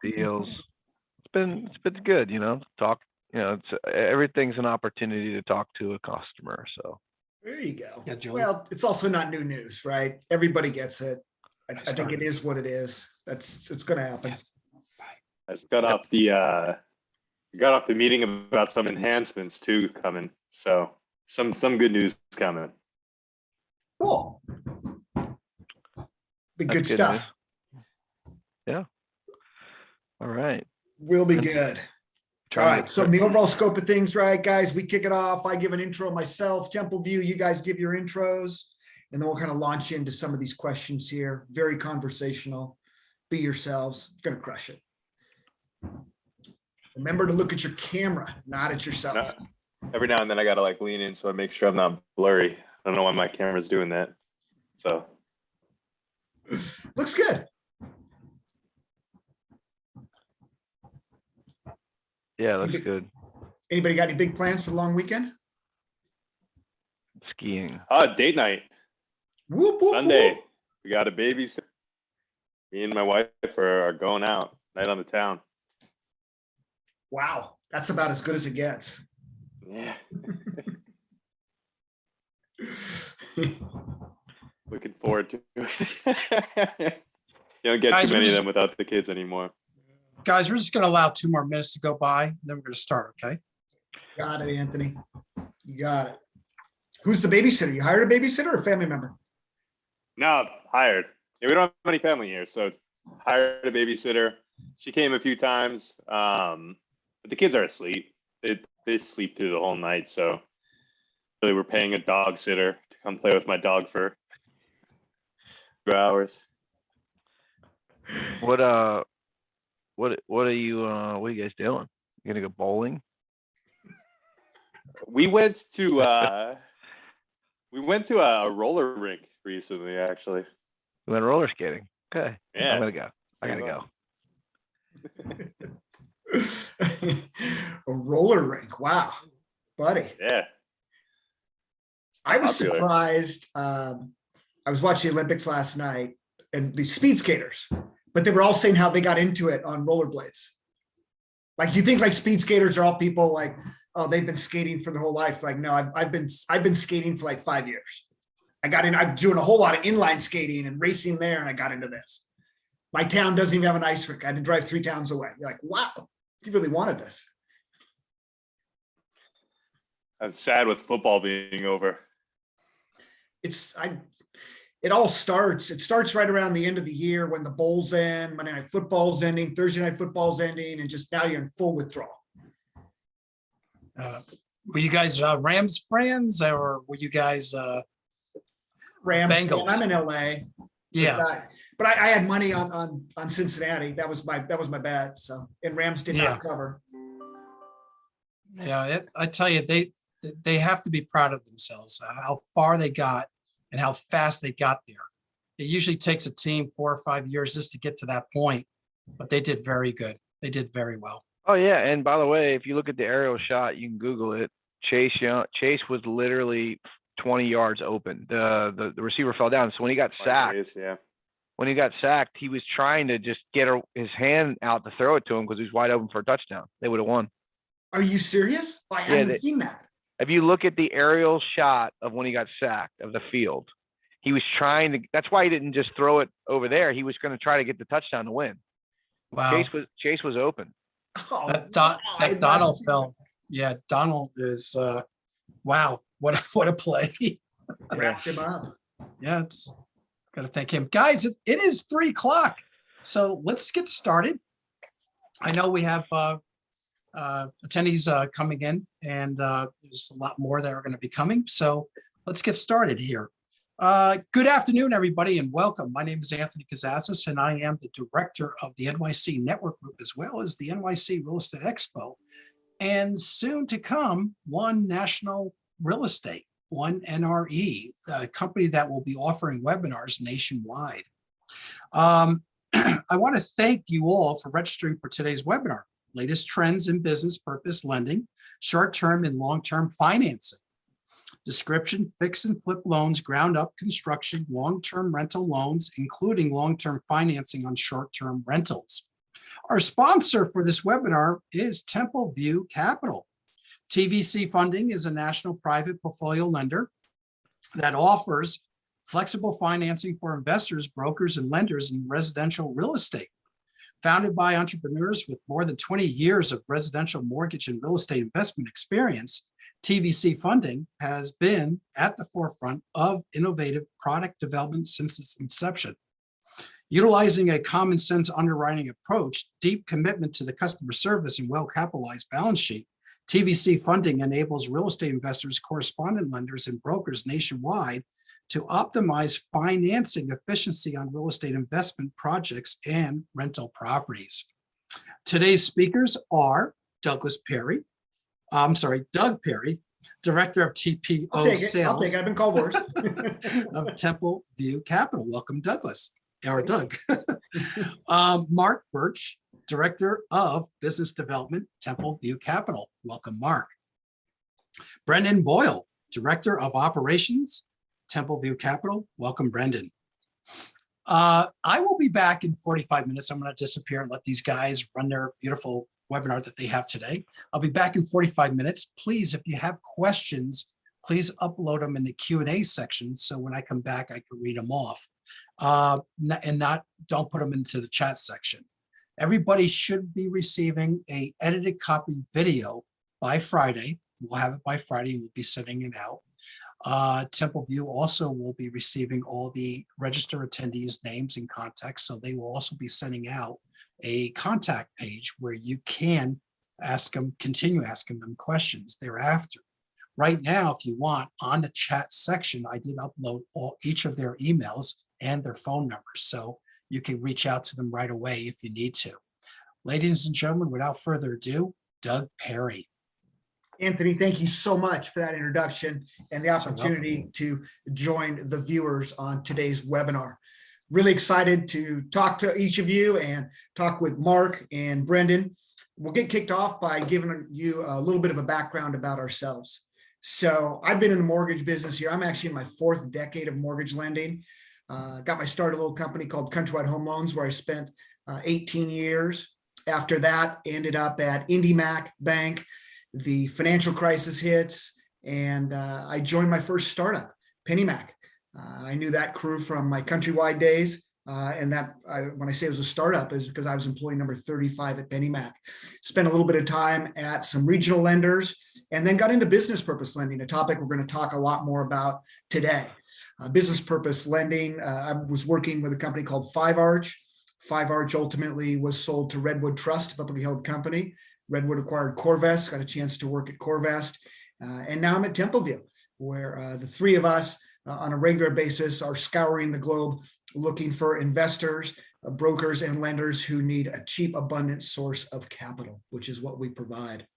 deals. It's been good, talk, everything's an opportunity to talk to a customer. So There you go. Yeah, Julie. Well, it's also not new news, right? Everybody gets it. I think it is what it is. It's going to happen. Yes. I just got off the meeting about some enhancements too coming. So some good news coming. Cool. Be good That's good stuff. yeah. All right. We'll be good. All right. So in the overall scope of things, right, guys, we kick it off. I give an intro myself, Temple View, you guys give your intros, and then we'll kind of launch into some of these questions here. Very conversational. Be yourselves. Gonna crush it. Remember to look at your camera, not at yourself. Every now and then I gotta like lean in so I make sure I'm not blurry. I don't know why my camera's doing that. So Looks good. Yeah, looks good. Anybody got any big plans for the long weekend? Skiing. date night. Whoop, whoop, Sunday. whoop. We got a babysitter. Me and my wife are going out night on the town. Wow. That's about as good as it gets. Yeah. Looking forward to it. You don't get Guys, too many of we're them without the kids anymore. Guys, we're just going to allow 2 more minutes to go by, then we're going to start, okay? Got it, Anthony. You got it. Who's the babysitter? You hired a babysitter or a family member? No, hired. Yeah, we don't have any family here, so hired a babysitter. She came a few times, but the kids are asleep. They sleep through the whole night, so really we're paying a dog sitter to come play with my dog for 2 hours. What are you guys doing? You gonna go bowling? We went to a roller rink recently, actually. We went roller skating. Okay. Yeah. I'm gonna go. I gotta go. A roller rink. Wow, buddy. Yeah. I was Popular. surprised. I was watching the Olympics last night and the speed skaters, but they were all saying how they got into it on rollerblades. Like you think like speed skaters are all people like, oh, they've been skating for their whole life. Like, no, I've been skating for like 5 years. I'm doing a whole lot of inline skating and racing there. And I got into this. My town doesn't even have an ice rink. I had to drive 3 towns away. You're like, wow, you really wanted this. I'm sad with football being over. It starts right around the end of the year when the bowls end, Monday night football's ending, Thursday night football's ending, and just now you're in full withdrawal. Were you guys Rams fans or were you guys Rams. Bengals? I'm in LA. Yeah. But I had money on Cincinnati. That was my bet. So and Rams did not cover. Yeah, I tell you, they have to be proud of themselves, how far they got and how fast they got there. It usually takes a team 4 or 5 years just to get to that point, but they did very good. They did very well. Oh yeah, and by the way, if you look at the aerial shot, you can Google it. Chase was literally 20 yards open. The receiver fell down. So when he got sacked, when he got sacked, he was trying to just get his hand out to throw it to him because he was wide open for a touchdown. They would have won. Are you serious? I haven't seen that. If you look at the aerial shot of when he got sacked of the field, he was trying to. That's why he didn't just throw it over there. He was going to try to get the touchdown to win. Wow. Chase was open. Oh, that Donald fell. Yeah, Donald is wow, what a play. Wrapped him up. Yeah, it's gotta thank him. Guys, it is 3 o'clock. So let's get started. I know we have attendees coming in, and there's a lot more that are going to be coming. So let's get started here. Good afternoon, everybody, and welcome. My name is Anthony Kazazis, and I am the director of the NYC Network Group, as well as the NYC Real Estate Expo, and soon to come, One National Real Estate, One NRE, a company that will be offering webinars nationwide. I want to thank you all for registering for today's webinar, Latest Trends in Business Purpose Lending, Short-Term and Long-Term Financing. Description: fix and flip loans, ground up construction, long-term rental loans, including long-term financing on short-term rentals. Our sponsor for this webinar is Temple View Capital. TVC Funding is a national private portfolio lender that offers flexible financing for investors, brokers, and lenders in residential real estate. Founded by entrepreneurs with more than 20 years of residential mortgage and real estate investment experience, TVC Funding has been at the forefront of innovative product development since its inception. Utilizing a common sense underwriting approach, deep commitment to the customer service, and well-capitalized balance sheet, TVC Funding enables real estate investors, correspondent lenders, and brokers nationwide to optimize financing efficiency on real estate investment projects and rental properties. Today's speakers are Doug Perry, Director of TPO Sales. I've been called worse. Of Temple View Capital. Welcome, Douglas, or Doug. Mark Burch, Director of Business Development, Temple View Capital. Welcome, Mark. Brendan Boyle, Director of Operations, Temple View Capital. Welcome, Brendan. I will be back in 45 minutes. I'm going to disappear and let these guys run their beautiful webinar that they have today. I'll be back in 45 minutes. Please, if you have questions, please upload them in the Q&A section. So when I come back, I can read them off don't put them into the chat section. Everybody should be receiving a edited copy video by Friday. We'll have it by Friday and we'll be sending it out. Temple View also will be receiving all the register attendees' names and contacts. So they will also be sending out a contact page where you can continue asking them questions thereafter. Right now, if you want, on the chat section, I did upload each of their emails and their phone numbers. So you can reach out to them right away if you need to. Ladies and gentlemen, without further ado, Doug Perry. Anthony, thank you so much for that introduction and the opportunity to join the viewers on today's webinar. Really excited to talk to each of you and talk with Mark and Brendan. We'll get kicked off by giving you a little bit of a background about ourselves. So I've been in the mortgage business here. I'm actually in my 4th decade of mortgage lending. Got my start at a little company called Countrywide Home Loans, where I spent 18 years. After that, ended up at IndyMac Bank. The financial crisis hits, and I joined my first startup, PennyMac. I knew that crew from my Countrywide days, and when I say it was a startup is because I was employee number 35 at PennyMac. Spent a little bit of time at some regional lenders, and then got into business purpose lending, a topic we're going to talk a lot more about today. Business purpose lending, I was working with a company called 5Arch. 5Arch ultimately was sold to Redwood Trust, a publicly held company. Redwood acquired Corvest, got a chance to work at Corvest. And now I'm at Templeview, where the three of us on a regular basis are scouring the globe, looking for investors, brokers, and lenders who need a cheap, abundant source of capital, which is what we provide.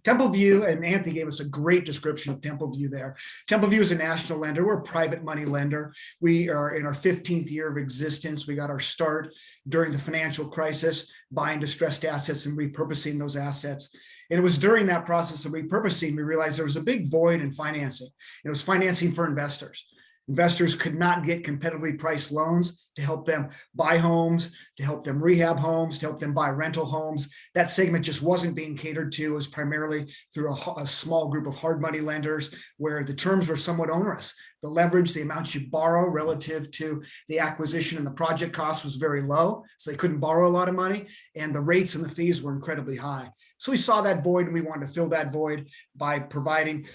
Templeview, and Anthony gave us a great description of Templeview there. Templeview is a national lender. We're a private money lender. We are in our 15th year of existence. We got our start during the financial crisis, buying distressed assets and repurposing those assets. And it was during that process of repurposing, we realized there was a big void in financing. It was financing for investors. Investors could not get competitively priced loans to help them buy homes, to help them rehab homes, to help them buy rental homes. That segment just wasn't being catered to. It was primarily through a small group of hard money lenders where the terms were somewhat onerous. The leverage, the amounts you borrow relative to the acquisition and the project cost was very low. So they couldn't borrow a lot of money, and the rates and the fees were incredibly high. So we saw that void, and we wanted to fill that void by providing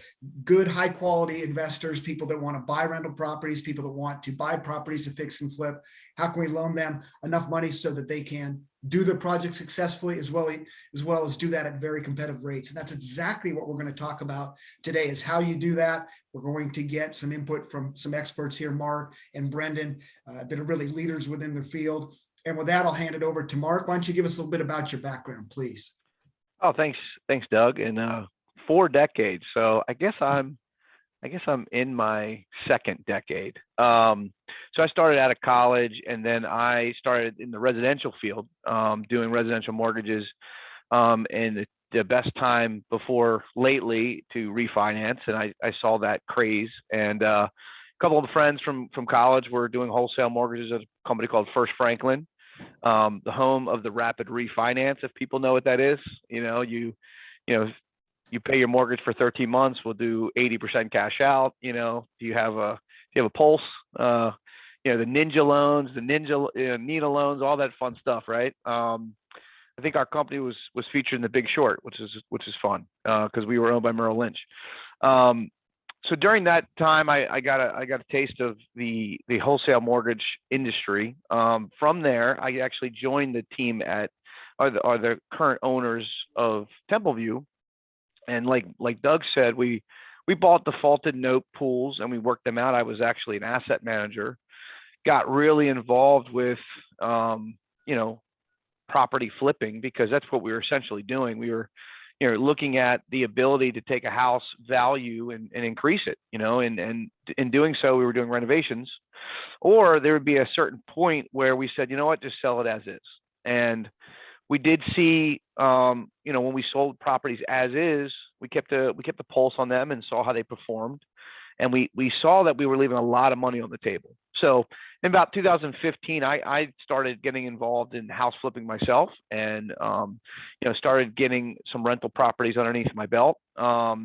good, high quality investors, people that want to buy rental properties, people that want to buy properties to fix and flip. How can we loan them enough money so that they can do their project successfully, as well as do that at very competitive rates? And that's exactly what we're going to talk about today, is how you do that. We're going to get some input from some experts here, Mark and Brendan, that are really leaders within their field. And with that, I'll hand it over to Mark. Why don't you give us a little bit about your background, please? Oh, thanks, Doug. And 4 decades. So I guess I'm in my 2nd decade. So I started out of college, and then I started in the residential field, doing residential mortgages, and the best time before lately to refinance. And I saw that craze. And a couple of the friends from college were doing wholesale mortgages at a company called First Franklin. the home of the rapid refinance, if people know what that is. You pay your mortgage for 13 months, we'll do 80% cash out. Do you have a pulse? The ninja loans, the Nina loans, all that fun stuff, right? I think our company was featured in The Big Short, which is fun because we were owned by Merrill Lynch. So during that time, I got a taste of the wholesale mortgage industry. From there, I actually joined the team are the current owners of Templeview, and like Doug said, we bought defaulted note pools and we worked them out. I was actually an asset manager. Got really involved with property flipping, because that's what we were essentially doing. We were looking at the ability to take a house value and increase it, and in doing so, we were doing renovations, or there would be a certain point where we said, you know what, just sell it as is. And we did see, when we sold properties as is, we kept the pulse on them and saw how they performed. And we saw that we were leaving a lot of money on the table. So in about 2015, I started getting involved in house flipping myself, and started getting some rental properties underneath my belt. So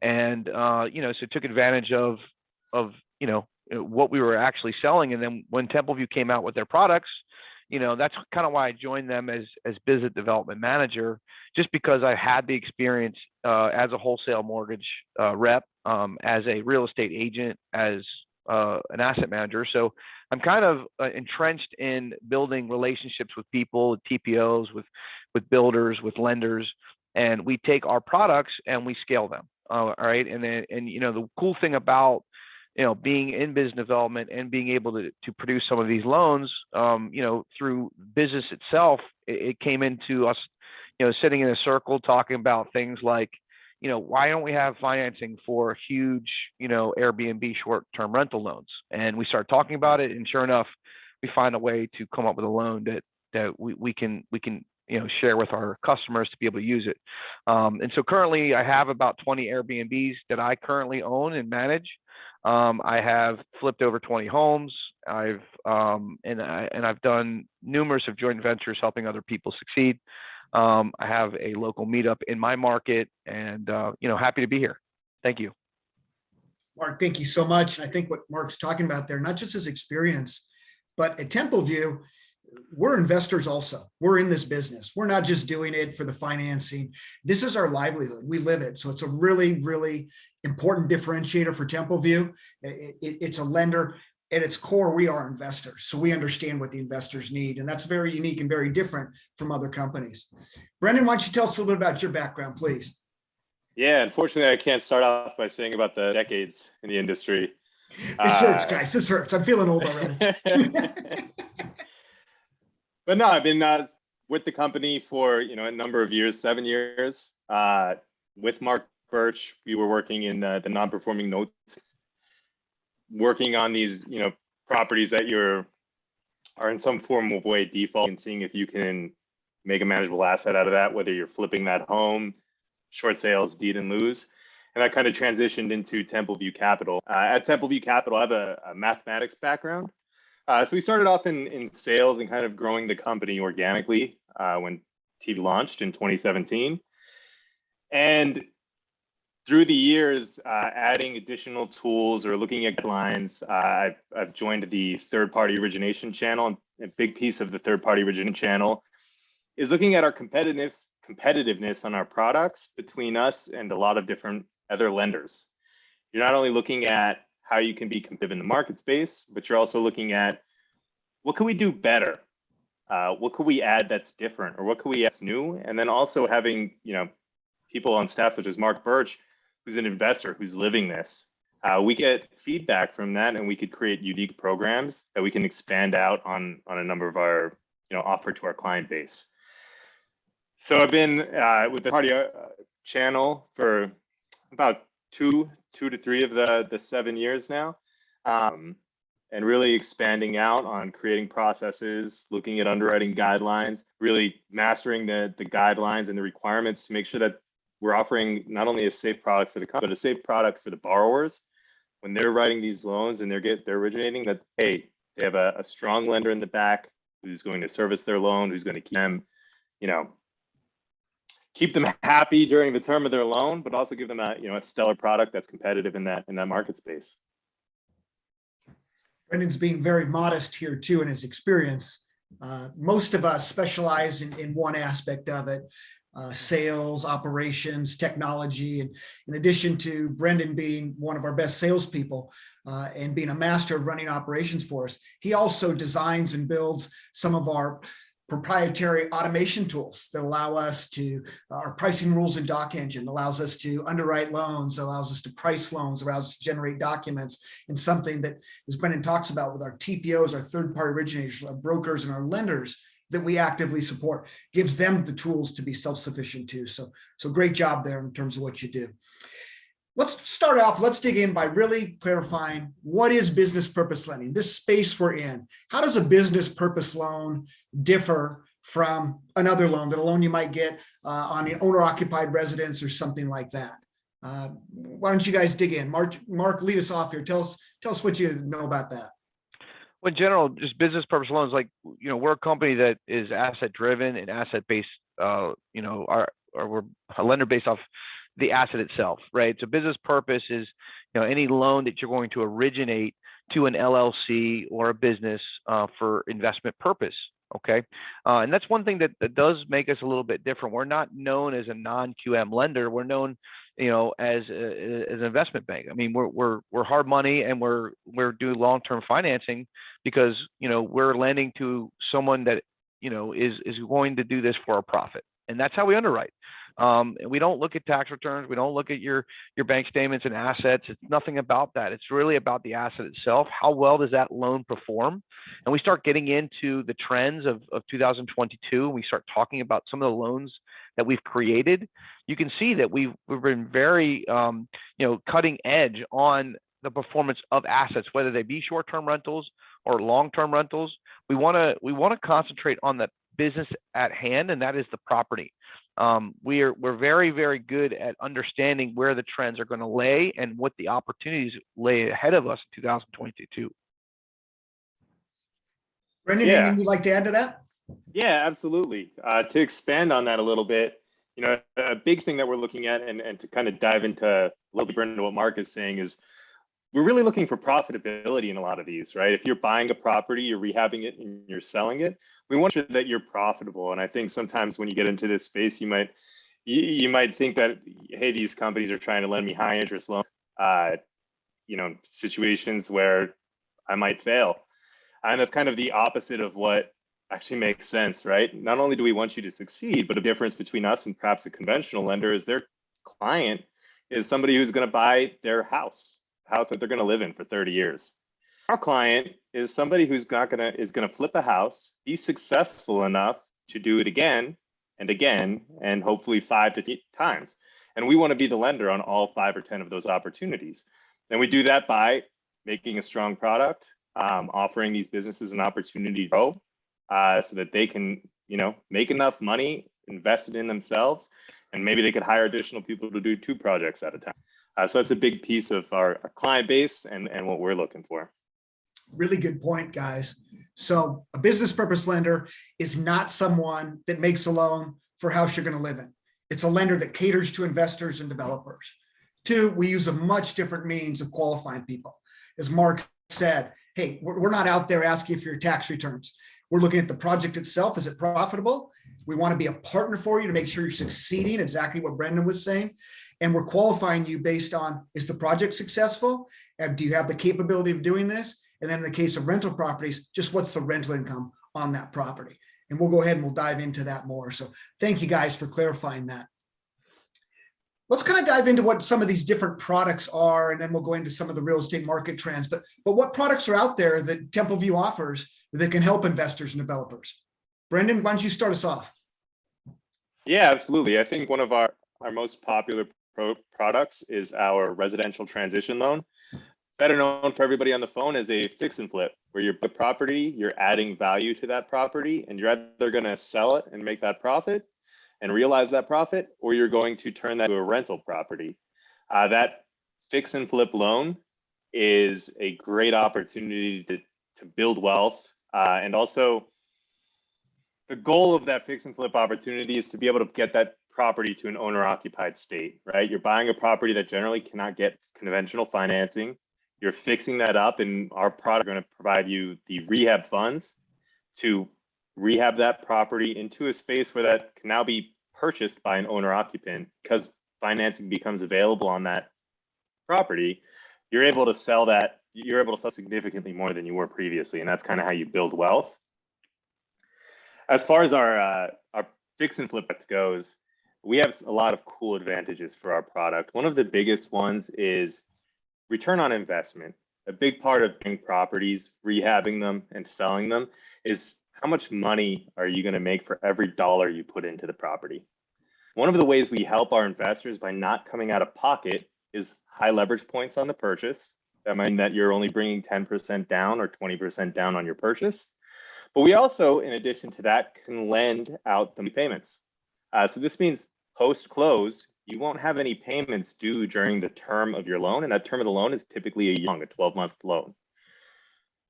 took advantage of what we were actually selling. And then when Templeview came out with their products, that's kind of why I joined them as business development manager, just because I had the experience as a wholesale mortgage rep, as a real estate agent, as an asset manager. So I'm kind of entrenched in building relationships with people, with TPOs, with builders, with lenders, and we take our products and we scale them. All right. And the cool thing about being in business development and being able to produce some of these loans, through business itself, it came into us, sitting in a circle talking about things like, why don't we have financing for huge, Airbnb short-term rental loans? And we start talking about it, and sure enough, we find a way to come up with a loan that we can share with our customers to be able to use it. And so currently, I have about 20 Airbnbs that I currently own and manage. I have flipped over 20 homes. I've done numerous of joint ventures helping other people succeed. I have a local meetup in my market, and happy to be here. Thank you. Mark, thank you so much. I think what Mark's talking about there, not just his experience, but at Templeview, we're investors also. We're in this business. We're not just doing it for the financing. This is our livelihood. We live it. So it's a really, really important differentiator for Templeview. It's a lender. At its core, we are investors. So we understand what the investors need. And that's very unique and very different from other companies. Brendan, why don't you tell us a little bit about your background, please? Yeah, unfortunately, I can't start off by saying about the decades in the industry. This hurts, guys. This hurts. I'm feeling old already. But no, I've been with the company for a number of years, 7 years. With Mark Burch, we were working in the non-performing notes, working on these properties that are in some form of way default, and seeing if you can make a manageable asset out of that, whether you're flipping that home, short sales, deed and lose. And that kind of transitioned into Templeview Capital. At Templeview Capital, I have a mathematics background. So we started off in sales and kind of growing the company organically when T launched in 2017. And through the years, adding additional tools or looking at guidelines, I've joined the third-party origination channel. And a big piece of the third-party origination channel is looking at our competitiveness on our products between us and a lot of different other lenders. You're not only looking at how you can be competitive in the market space, but you're also looking at what can we do better? What could we add that's different, or what could we add that's new? And then also having people on staff such as Mark Burch, who's an investor who's living this. We get feedback from that, and we could create unique programs that we can expand out on a number of our offer to our client base. So I've been with the party channel for about two to three of the 7 years now, and really expanding out on creating processes, looking at underwriting guidelines, really mastering the guidelines and the requirements to make sure that we're offering not only a safe product for the company, but a safe product for the borrowers when they're writing these loans and they're originating, that hey, they have a strong lender in the back who's going to service their loan, who's going to keep them, keep them happy during the term of their loan, but also give them a stellar product that's competitive in that market space. Brendan's being very modest here too in his experience. Most of us specialize in one aspect of it, sales, operations, technology. And in addition to Brendan being one of our best salespeople and being a master of running operations for us, he also designs and builds some of our proprietary automation tools that allow us to, our pricing rules and doc engine allows us to underwrite loans, allows us to price loans, allows us to generate documents, and something that, as Brendan talks about with our TPOs, our third-party originators, our brokers, and our lenders that we actively support, gives them the tools to be self-sufficient too. So great job there in terms of what you do. Let's start off, let's dig in by really clarifying what is business purpose lending, this space we're in. How does a business purpose loan differ from another loan, that a loan you might get on an owner occupied residence or something like that? Why don't you guys dig in? Mark, lead us off here. Tell us what you know about that. Well, in general, just business purpose loans, like, we're a company that is asset driven and asset based, we're a lender based off the asset itself, right? So business purpose is, any loan that you're going to originate to an LLC or a business for investment purpose. Okay. And that's one thing that does make us a little bit different. We're not known as a non-QM lender. We're known, as an investment bank. I mean, we're hard money, and we're doing long-term financing because, we're lending to someone that, is going to do this for a profit. And that's how we underwrite. And we don't look at tax returns. We don't look at your bank statements and assets. It's nothing about that. It's really about the asset itself. How well does that loan perform? And we start getting into the trends of 2022. And we start talking about some of the loans that we've created. You can see that we've been very, cutting edge on the performance of assets, whether they be short-term rentals or long-term rentals. We want to concentrate on the business at hand, and that is the property. We're very, very good at understanding where the trends are going to lay and what the opportunities lay ahead of us in 2022. Brendan, anything you'd like to add to that? Yeah, absolutely. To expand on that a little bit, a big thing that we're looking at, and to kind of dive into a little bit into what Mark is saying, is we're really looking for profitability in a lot of these, right? If you're buying a property, you're rehabbing it, and you're selling it, we want you that you're profitable. And I think sometimes when you get into this space, you might think that, hey, these companies are trying to lend me high interest loans, situations where I might fail. And that's kind of the opposite of what actually makes sense, right? Not only do we want you to succeed, but a difference between us and perhaps a conventional lender is their client is somebody who's going to buy their house that they're going to live in for 30 years. Our client is somebody who's going to flip a house, be successful enough to do it again and again, and hopefully 5 to 8 times. And we want to be the lender on all 5 or 10 of those opportunities. And we do that by making a strong product, offering these businesses an opportunity to grow, so that they can, make enough money, invest it in themselves, and maybe they could hire additional people to do 2 projects at a time. So that's a big piece of our client base and what we're looking for. Really good point, guys. So a business purpose lender is not someone that makes a loan for a house you're going to live in. It's a lender that caters to investors and developers. 2, we use a much different means of qualifying people. As Mark said, hey, we're not out there asking for your tax returns. We're looking at the project itself. Is it profitable? We want to be a partner for you to make sure you're succeeding, exactly what Brendan was saying. And we're qualifying you based on, is the project successful? And do you have the capability of doing this? And then in the case of rental properties, just what's the rental income on that property? And we'll go ahead and we'll dive into that more. So thank you guys for clarifying that. Let's kind of dive into what some of these different products are, and then we'll go into some of the real estate market trends. But what products are out there that Templeview offers that can help investors and developers? Brendan, why don't you start us off? Yeah, absolutely. I think one of our most popular products is our residential transition loan, better known for everybody on the phone as a fix and flip, where you're the property, you're adding value to that property, and you're either going to sell it and make that profit and realize that profit, or you're going to turn that to a rental property. That fix and flip loan is a great opportunity to build wealth, and also the goal of that fix and flip opportunity is to be able to get that property to an owner occupied state, right? You're buying a property that generally cannot get conventional financing. You're fixing that up, and our product is going to provide you the rehab funds to rehab that property into a space where that can now be purchased by an owner occupant. Because financing becomes available on that property, you're able to sell that, you're able to sell significantly more than you were previously. And that's kind of how you build wealth. As far as our fix and flip goes, we have a lot of cool advantages for our product. One of the biggest ones is return on investment. A big part of buying properties, rehabbing them and selling them is how much money are you going to make for every dollar you put into the property? One of the ways we help our investors by not coming out of pocket is high leverage points on the purchase. That might mean that you're only bringing 10% down or 20% down on your purchase. But we also, in addition to that, can lend out the payments. So this means post-close, you won't have any payments due during the term of your loan. And that term of the loan is typically a 12-month loan.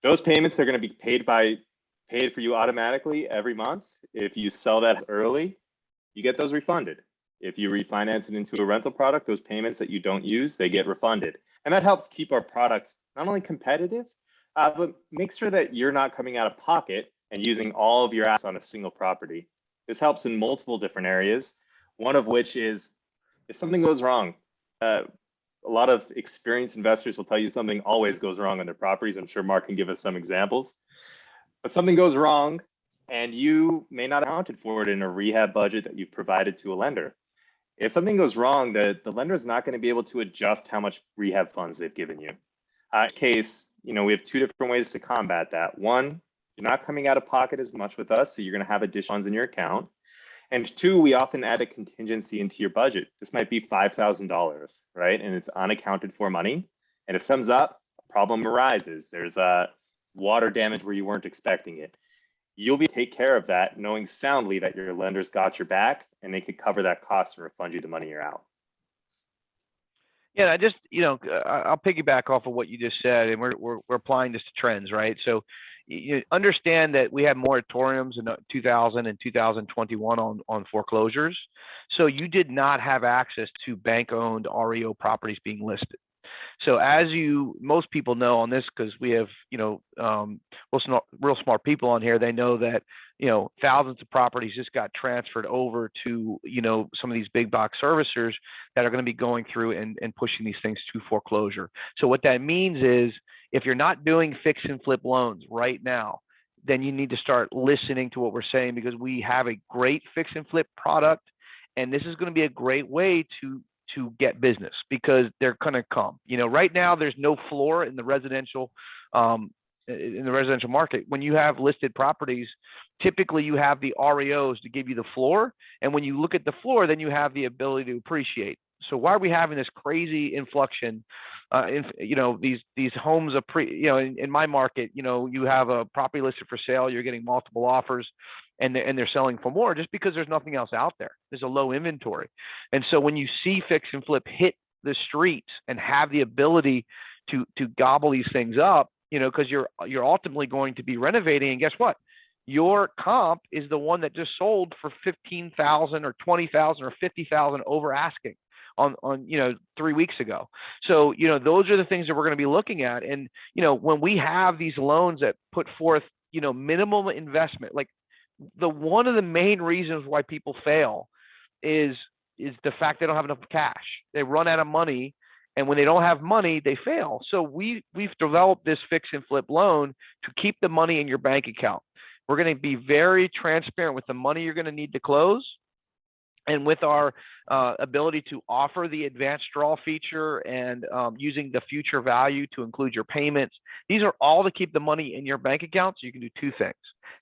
Those payments are going to be paid for you automatically every month. If you sell that early, you get those refunded. If you refinance it into a rental product, those payments that you don't use, they get refunded. And that helps keep our products not only competitive, but make sure that you're not coming out of pocket and using all of your assets on a single property. This helps in multiple different areas, one of which is if something goes wrong. A lot of experienced investors will tell you something always goes wrong on their properties. I'm sure Mark can give us some examples. But something goes wrong and you may not have accounted for it in a rehab budget that you've provided to a lender. If something goes wrong, the lender is not going to be able to adjust how much rehab funds they've given you. In this case, we have two different ways to combat that. One, you're not coming out of pocket as much with us, so you're going to have additional funds in your account. And two, we often add a contingency into your budget. This might be $5,000, right? And it's unaccounted for money. And if something's up, a problem arises. There's water damage where you weren't expecting it. You'll be able to take care of that, knowing soundly that your lender's got your back and they could cover that cost and refund you the money you're out. Yeah, I just, I'll piggyback off of what you just said, and we're applying this to trends, right? So you understand that we had moratoriums in 2000 and 2021 on foreclosures. So you did not have access to bank-owned REO properties being listed. So as most people know on this, because we have, real smart people on here, they know that, thousands of properties just got transferred over to, some of these big box servicers that are going to be going through and pushing these things to foreclosure. So what that means is if you're not doing fix and flip loans right now, then you need to start listening to what we're saying, because we have a great fix and flip product. And this is going to be a great way to get business, because they're going to come. Right now there's no floor in the residential market. When you have listed properties, typically you have the REOs to give you the floor, and when you look at the floor, then you have the ability to appreciate. So why are we having this crazy inflection? These homes are in my market. You have a property listed for sale, you're getting multiple offers, and they're selling for more just because there's nothing else out there. There's a low inventory. And so when you see fix and flip hit the streets and have the ability to gobble these things up, because you're ultimately going to be renovating, and guess what? Your comp is the one that just sold for $15,000 or $20,000 or $50,000 over asking on 3 weeks ago. So those are the things that we're going to be looking at. And when we have these loans that put forth minimum investment, like one of the main reasons why people fail is the fact they don't have enough cash. They run out of money, and when they don't have money, they fail. So we've developed this fix and flip loan to keep the money in your bank account. We're going to be very transparent with the money you're going to need to close, and with our ability to offer the advanced draw feature and using the future value to include your payments. These are all to keep the money in your bank account, so you can do two things: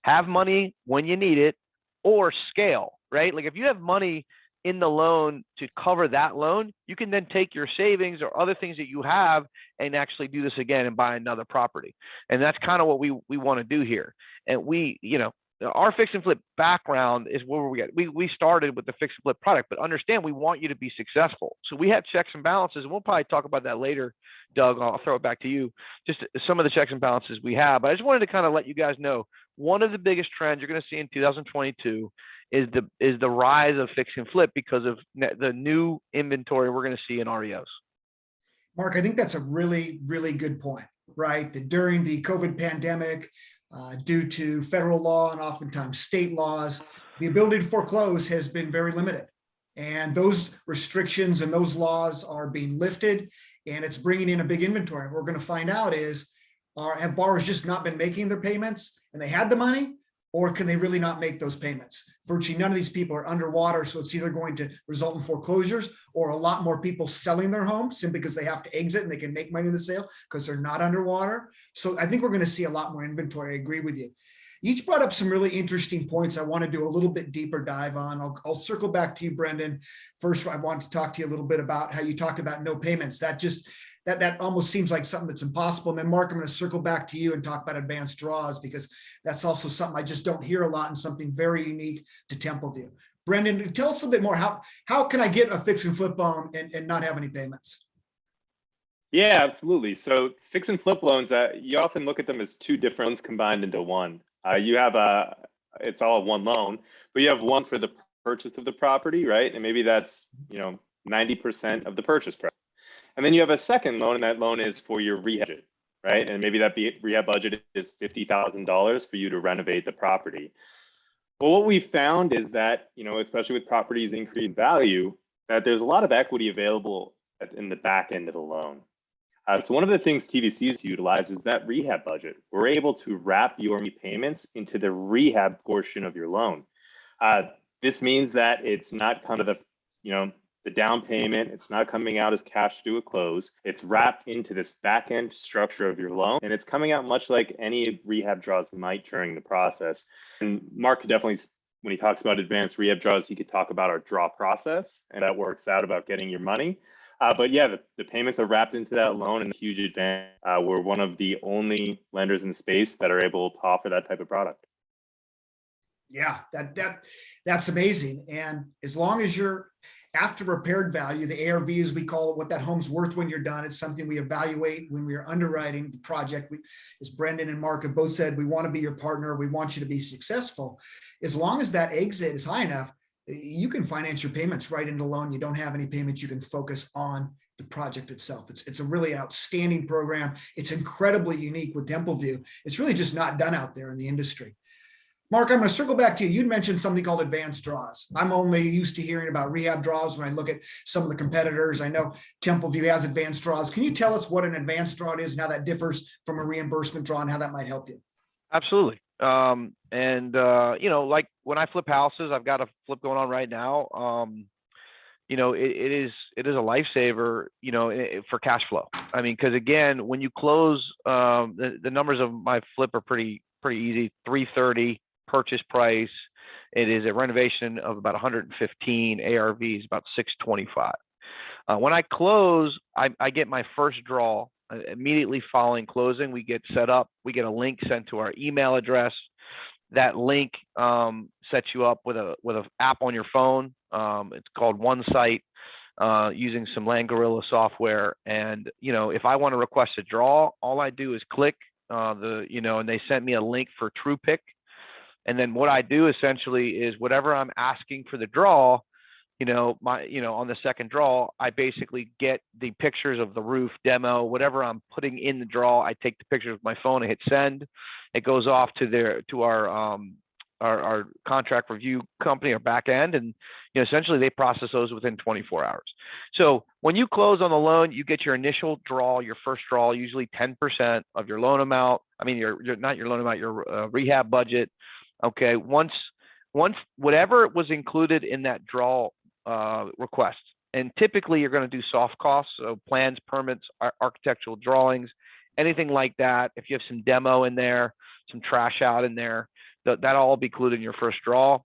have money when you need it, or scale, right? Like if you have money in the loan to cover that loan, you can then take your savings or other things that you have and actually do this again and buy another property. And that's kind of what we want to do here. And our fix and flip background is where we get. We started with the fix and flip product, but understand we want you to be successful. So we have checks and balances, and we'll probably talk about that later, Doug. I'll throw it back to you. Just some of the checks and balances we have. But I just wanted to kind of let you guys know one of the biggest trends you're going to see in 2022 is the rise of fix and flip because of the new inventory we're going to see in REOs. Mark, I think that's a really, really good point, right? That during the COVID pandemic, due to federal law and oftentimes state laws, the ability to foreclose has been very limited. And those restrictions and those laws are being lifted, and it's bringing in a big inventory. What we're going to find out is, have borrowers just not been making their payments and they had the money, or can they really not make those payments? Virtually none of these people are underwater, so it's either going to result in foreclosures or a lot more people selling their homes simply because they have to exit and they can make money in the sale because they're not underwater. So I think we're going to see a lot more inventory. I agree with you. You each brought up some really interesting points I want to do a little bit deeper dive on. I'll circle back to you, Brendan. First, I want to talk to you a little bit about how you talked about no payments. That almost seems like something that's impossible. And then Mark, I'm going to circle back to you and talk about advanced draws, because that's also something I just don't hear a lot and something very unique to Templeview. Brendan, tell us a bit more. How can I get a fix and flip loan and not have any payments? Yeah, absolutely. So fix and flip loans, you often look at them as two different loans combined into one. You have it's all one loan, but you have one for the purchase of the property, right? And maybe that's 90% of the purchase price. And then you have a second loan, and that loan is for your rehab budget, right? And maybe that rehab budget is $50,000 for you to renovate the property. Well, what we found is that, especially with properties increasing value, that there's a lot of equity available in the back end of the loan. So one of the things TVCs utilize is that rehab budget. We're able to wrap your repayments into the rehab portion of your loan. This means that it's not kind of the down payment, it's not coming out as cash due at close. It's wrapped into this back end structure of your loan, and it's coming out much like any rehab draws might during the process. And Mark could definitely, when he talks about advanced rehab draws, he could talk about our draw process, and that works out about getting your money. But yeah, the payments are wrapped into that loan, and a huge advantage. We're one of the only lenders in the space that are able to offer that type of product. Yeah, that's amazing. And as long as you're after repaired value, the ARV, as we call it, what that home's worth when you're done, it's something we evaluate when we are underwriting the project. As Brendan and Mark have both said, we want to be your partner. We want you to be successful. As long as that exit is high enough, you can finance your payments right into the loan. You don't have any payments. You can focus on the project itself. It's a really outstanding program. It's incredibly unique with Templeview. It's really just not done out there in the industry. Mark, I'm going to circle back to you. You'd mentioned something called advanced draws. I'm only used to hearing about rehab draws when I look at some of the competitors. I know Templeview has advanced draws. Can you tell us what an advanced draw is and how that differs from a reimbursement draw and how that might help you? Absolutely. Like when I flip houses, I've got a flip going on right now. It is a lifesaver, for cash flow. I mean, because again, when you close, the numbers of my flip are pretty easy. 330 purchase price. It is a renovation of about 115. ARV is about 625. When I close, I get my first draw. Immediately following closing, we get set up. We get a link sent to our email address. That link sets you up with an app on your phone. It's called OneSite, using some Land Gorilla software. And if I want to request a draw, all I do is click and they sent me a link for TruePick. And then what I do essentially is whatever I'm asking for the draw, on the second draw, I basically get the pictures of the roof demo, whatever I'm putting in the draw. I take the pictures with my phone and hit send. It goes off to our contract review company, our back end, and essentially they process those within 24 hours. So when you close on the loan, you get your initial draw, your first draw, usually 10% of your loan amount. I mean, your not your loan amount, your rehab budget. Okay, once whatever was included in that draw request, and typically you're going to do soft costs, so plans, permits, architectural drawings, anything like that. If you have some demo in there, some trash out in there, that'll all be included in your first draw.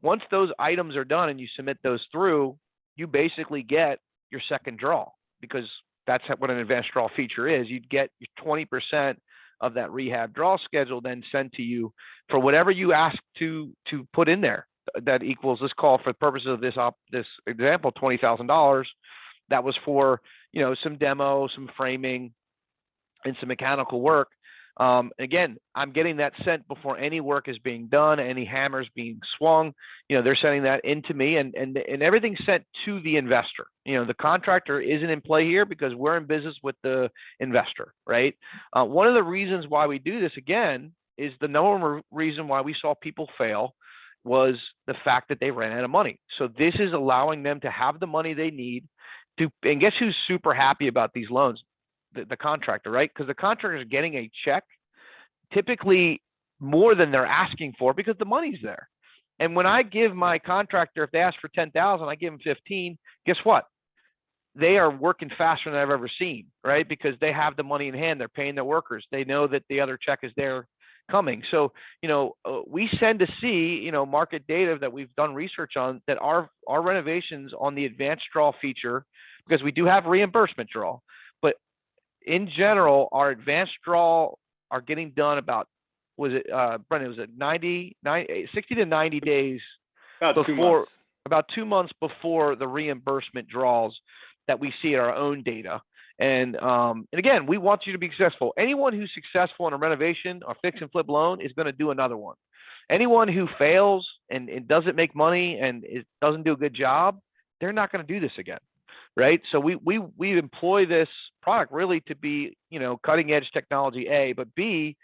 Once those items are done and you submit those through, you basically get your second draw, because that's what an advanced draw feature is. You'd get your 20% of that rehab draw schedule then sent to you for whatever you ask to put in there. That equals, let's call for the purposes of this example, $20,000. That was for, some demo, some framing, and some mechanical work. Again, I'm getting that sent before any work is being done, any hammers being swung. They're sending that into me, and everything's sent to the investor. The contractor isn't in play here because we're in business with the investor, right? One of the reasons why we do this, again, is the number one reason why we saw people fail was the fact that they ran out of money. So this is allowing them to have the money they need to, and guess who's super happy about these loans? The contractor, right? Because the contractor is getting a check typically more than they're asking for because the money's there. And when I give my contractor, if they ask for 10,000, I give them 15. Guess what? They are working faster than I've ever seen, right? Because they have the money in hand. They're paying their workers. They know that the other check is there coming. So, we send to see, market data that we've done research on that our renovations on the advanced draw feature, because we do have reimbursement draw, but in general, our advanced draw are getting done about, Brendan, was it 60 to 90 days About 2 before, months. about 2 months before the reimbursement draws that we see in our own data. And again, we want you to be successful. Anyone who's successful in a renovation or fix and flip loan is going to do another one. Anyone who fails and doesn't make money and doesn't do a good job, they're not going to do this again. Right. So we employ this product really to be, cutting edge technology, A, but B,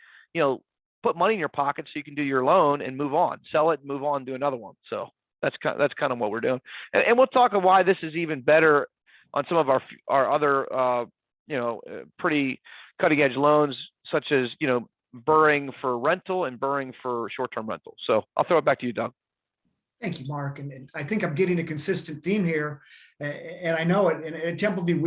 put money in your pocket so you can do your loan and move on, sell it, move on, do another one. So that's kind of what we're doing. And we'll talk about why this is even better on some of our other, pretty cutting edge loans, such as, burring for rental and burring for short-term rental. So I'll throw it back to you, Doug. Thank you, Mark. And I think I'm getting a consistent theme here. And I know it. And at Templeview,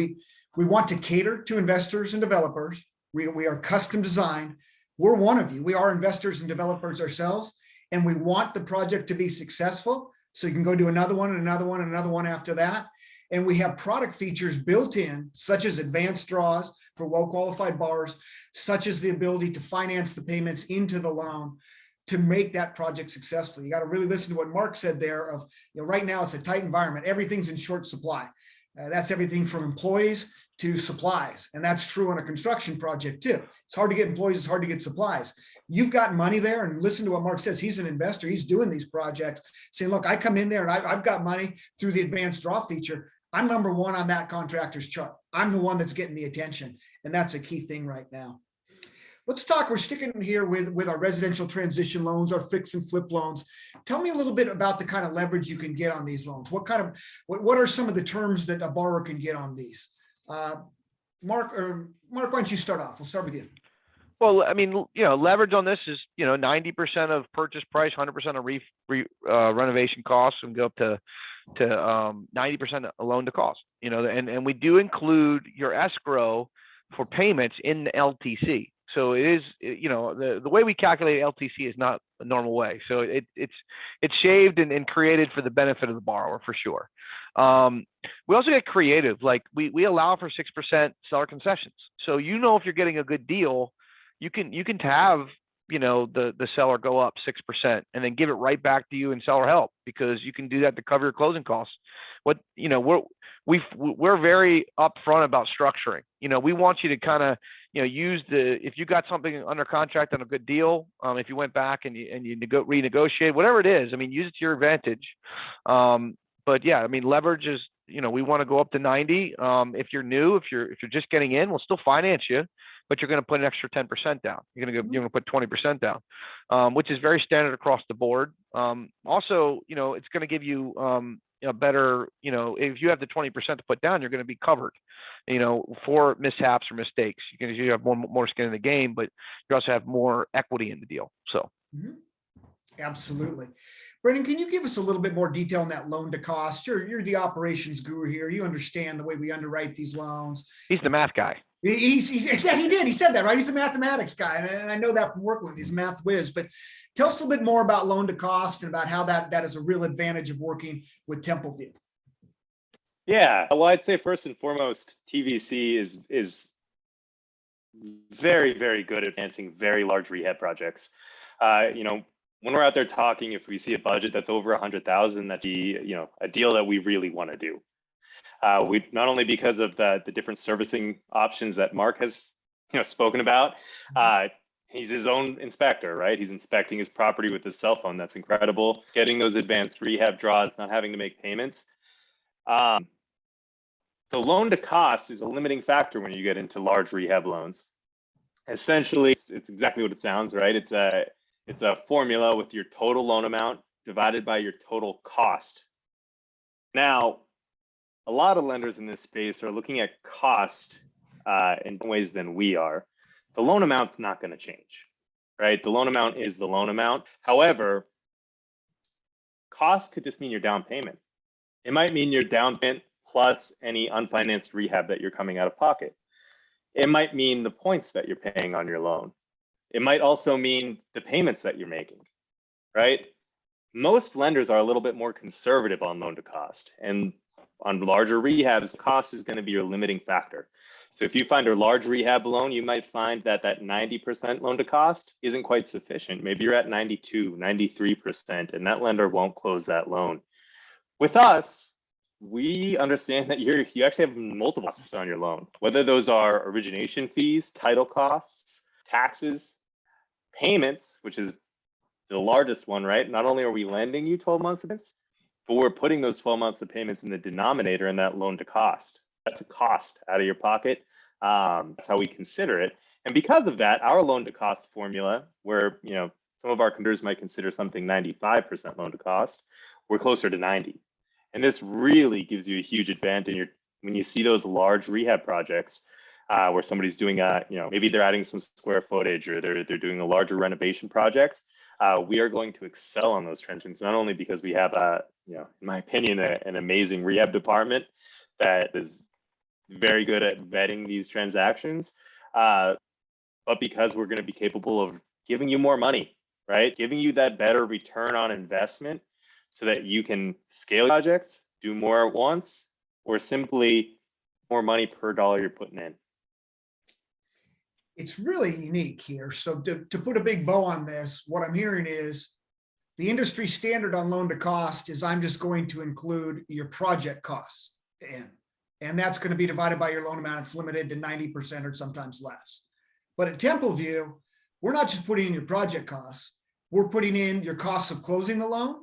we want to cater to investors and developers. We are custom designed. We're one of you. We are investors and developers ourselves. And we want the project to be successful. So you can go do another one and another one and another one after that. And we have product features built in, such as advanced draws for well-qualified borrowers, such as the ability to finance the payments into the loan, to make that project successful. You got to really listen to what Mark said there of, right now it's a tight environment. Everything's in short supply. That's everything from employees to supplies. And that's true on a construction project too. It's hard to get employees, it's hard to get supplies. You've got money there, and listen to what Mark says. He's an investor. He's doing these projects saying, look, I come in there and I've got money through the advanced draw feature. I'm number one on that contractor's chart. I'm the one that's getting the attention. And that's a key thing right now. Let's talk, we're sticking here with our residential transition loans, our fix and flip loans. Tell me a little bit about the kind of leverage you can get on these loans. What are some of the terms that a borrower can get on these? Mark, why don't you start off? We'll start with you. Well, I mean, leverage on this is, 90% of purchase price, 100% of renovation costs, and go up to 90% loan to cost, and we do include your escrow for payments in the LTC. So it is, the way we calculate LTC is not a normal way. So it's shaved and created for the benefit of the borrower for sure. We also get creative, like we allow for 6% seller concessions. So if you're getting a good deal, you can have the seller go up 6% and then give it right back to you in seller help, because you can do that to cover your closing costs. We're very upfront about structuring. We want you to kind of use if you got something under contract on a good deal, if you went back and you renegotiate, whatever it is, use it to your advantage. But yeah, leverage is, we want to go up to 90. If you're new, if you're just getting in, we'll still finance you, but you're going to put an extra 10% down. You're going to put 20% down, which is very standard across the board. Also, it's going to give you a better, if you have the 20% to put down, you're going to be covered, for mishaps or mistakes. You have more skin in the game, but you also have more equity in the deal. So. Mm-hmm. Absolutely. Brendan, can you give us a little bit more detail on that loan to cost? You're the operations guru here. You understand the way we underwrite these loans. He's the math guy. Yeah, he did. He said that, right? He's a mathematics guy. And I know that from working with him. He's a math whiz. But tell us a little bit more about loan to cost and about how that is a real advantage of working with Templeview. Yeah, well, I'd say first and foremost, TVC is very, very good at financing very large rehab projects. You know, when we're out there talking, if we see a budget that's over 100,000, that'd be, you know, a deal that we really want to do. We not only because of the different servicing options that Mark has, you know, spoken about. He's his own inspector, right? He's inspecting his property with his cell phone. That's incredible. Getting those advanced rehab draws, not having to make payments. The loan to cost is a limiting factor when you get into large rehab loans. Essentially, it's exactly what it sounds, right? It's a formula with your total loan amount divided by your total cost. Now, a lot of lenders in this space are looking at cost in different ways than we are. The loan amount's not going to change, right? The loan amount is the loan amount. However, cost could just mean your down payment. It might mean your down payment plus any unfinanced rehab that you're coming out of pocket. It might mean the points that you're paying on your loan. It might also mean the payments that you're making, right? Most lenders are a little bit more conservative on loan to cost, and on larger rehabs, cost is going to be your limiting factor. So if you find a large rehab loan, you might find that 90% loan to cost isn't quite sufficient. Maybe you're at 92, 93%, and that lender won't close that loan. With us, we understand that you actually have multiple costs on your loan, whether those are origination fees, title costs, taxes, payments, which is the largest one, right? Not only are we lending you 12 months of payments, but we're putting those 12 months of payments in the denominator in that loan to cost. That's a cost out of your pocket. That's how we consider it. And because of that, our loan to cost formula, where, you know, some of our competitors might consider something 95% loan to cost, we're closer to 90. And this really gives you a huge advantage when you see those large rehab projects where somebody's doing you know, maybe they're adding some square footage or they're doing a larger renovation project. We are going to excel on those transactions, not only because we have you know, in my opinion, an amazing rehab department that is very good at vetting these transactions, but because we're going to be capable of giving you more money, right? Giving you that better return on investment so that you can scale projects, do more at once, or simply more money per dollar you're putting in. It's really unique here. So to put a big bow on this, what I'm hearing is the industry standard on loan to cost is I'm just going to include your project costs in, and that's going to be divided by your loan amount. It's limited to 90% or sometimes less. But at Templeview, we're not just putting in your project costs. We're putting in your costs of closing the loan.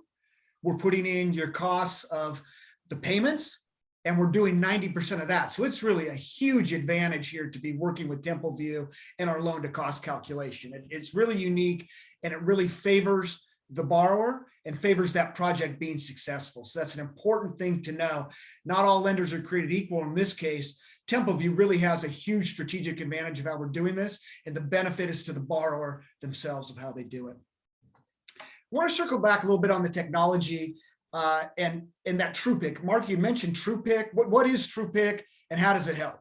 We're putting in your costs of the payments, and we're doing 90% of that. So it's really a huge advantage here to be working with Templeview and our loan to cost calculation. It's really unique, and it really favors the borrower and favors that project being successful. So that's an important thing to know. Not all lenders are created equal. In this case, Templeview really has a huge strategic advantage of how we're doing this, and the benefit is to the borrower themselves of how they do it. I want to circle back a little bit on the technology and that TruePick. Mark, you mentioned TruePick. What is TruePick and how does it help?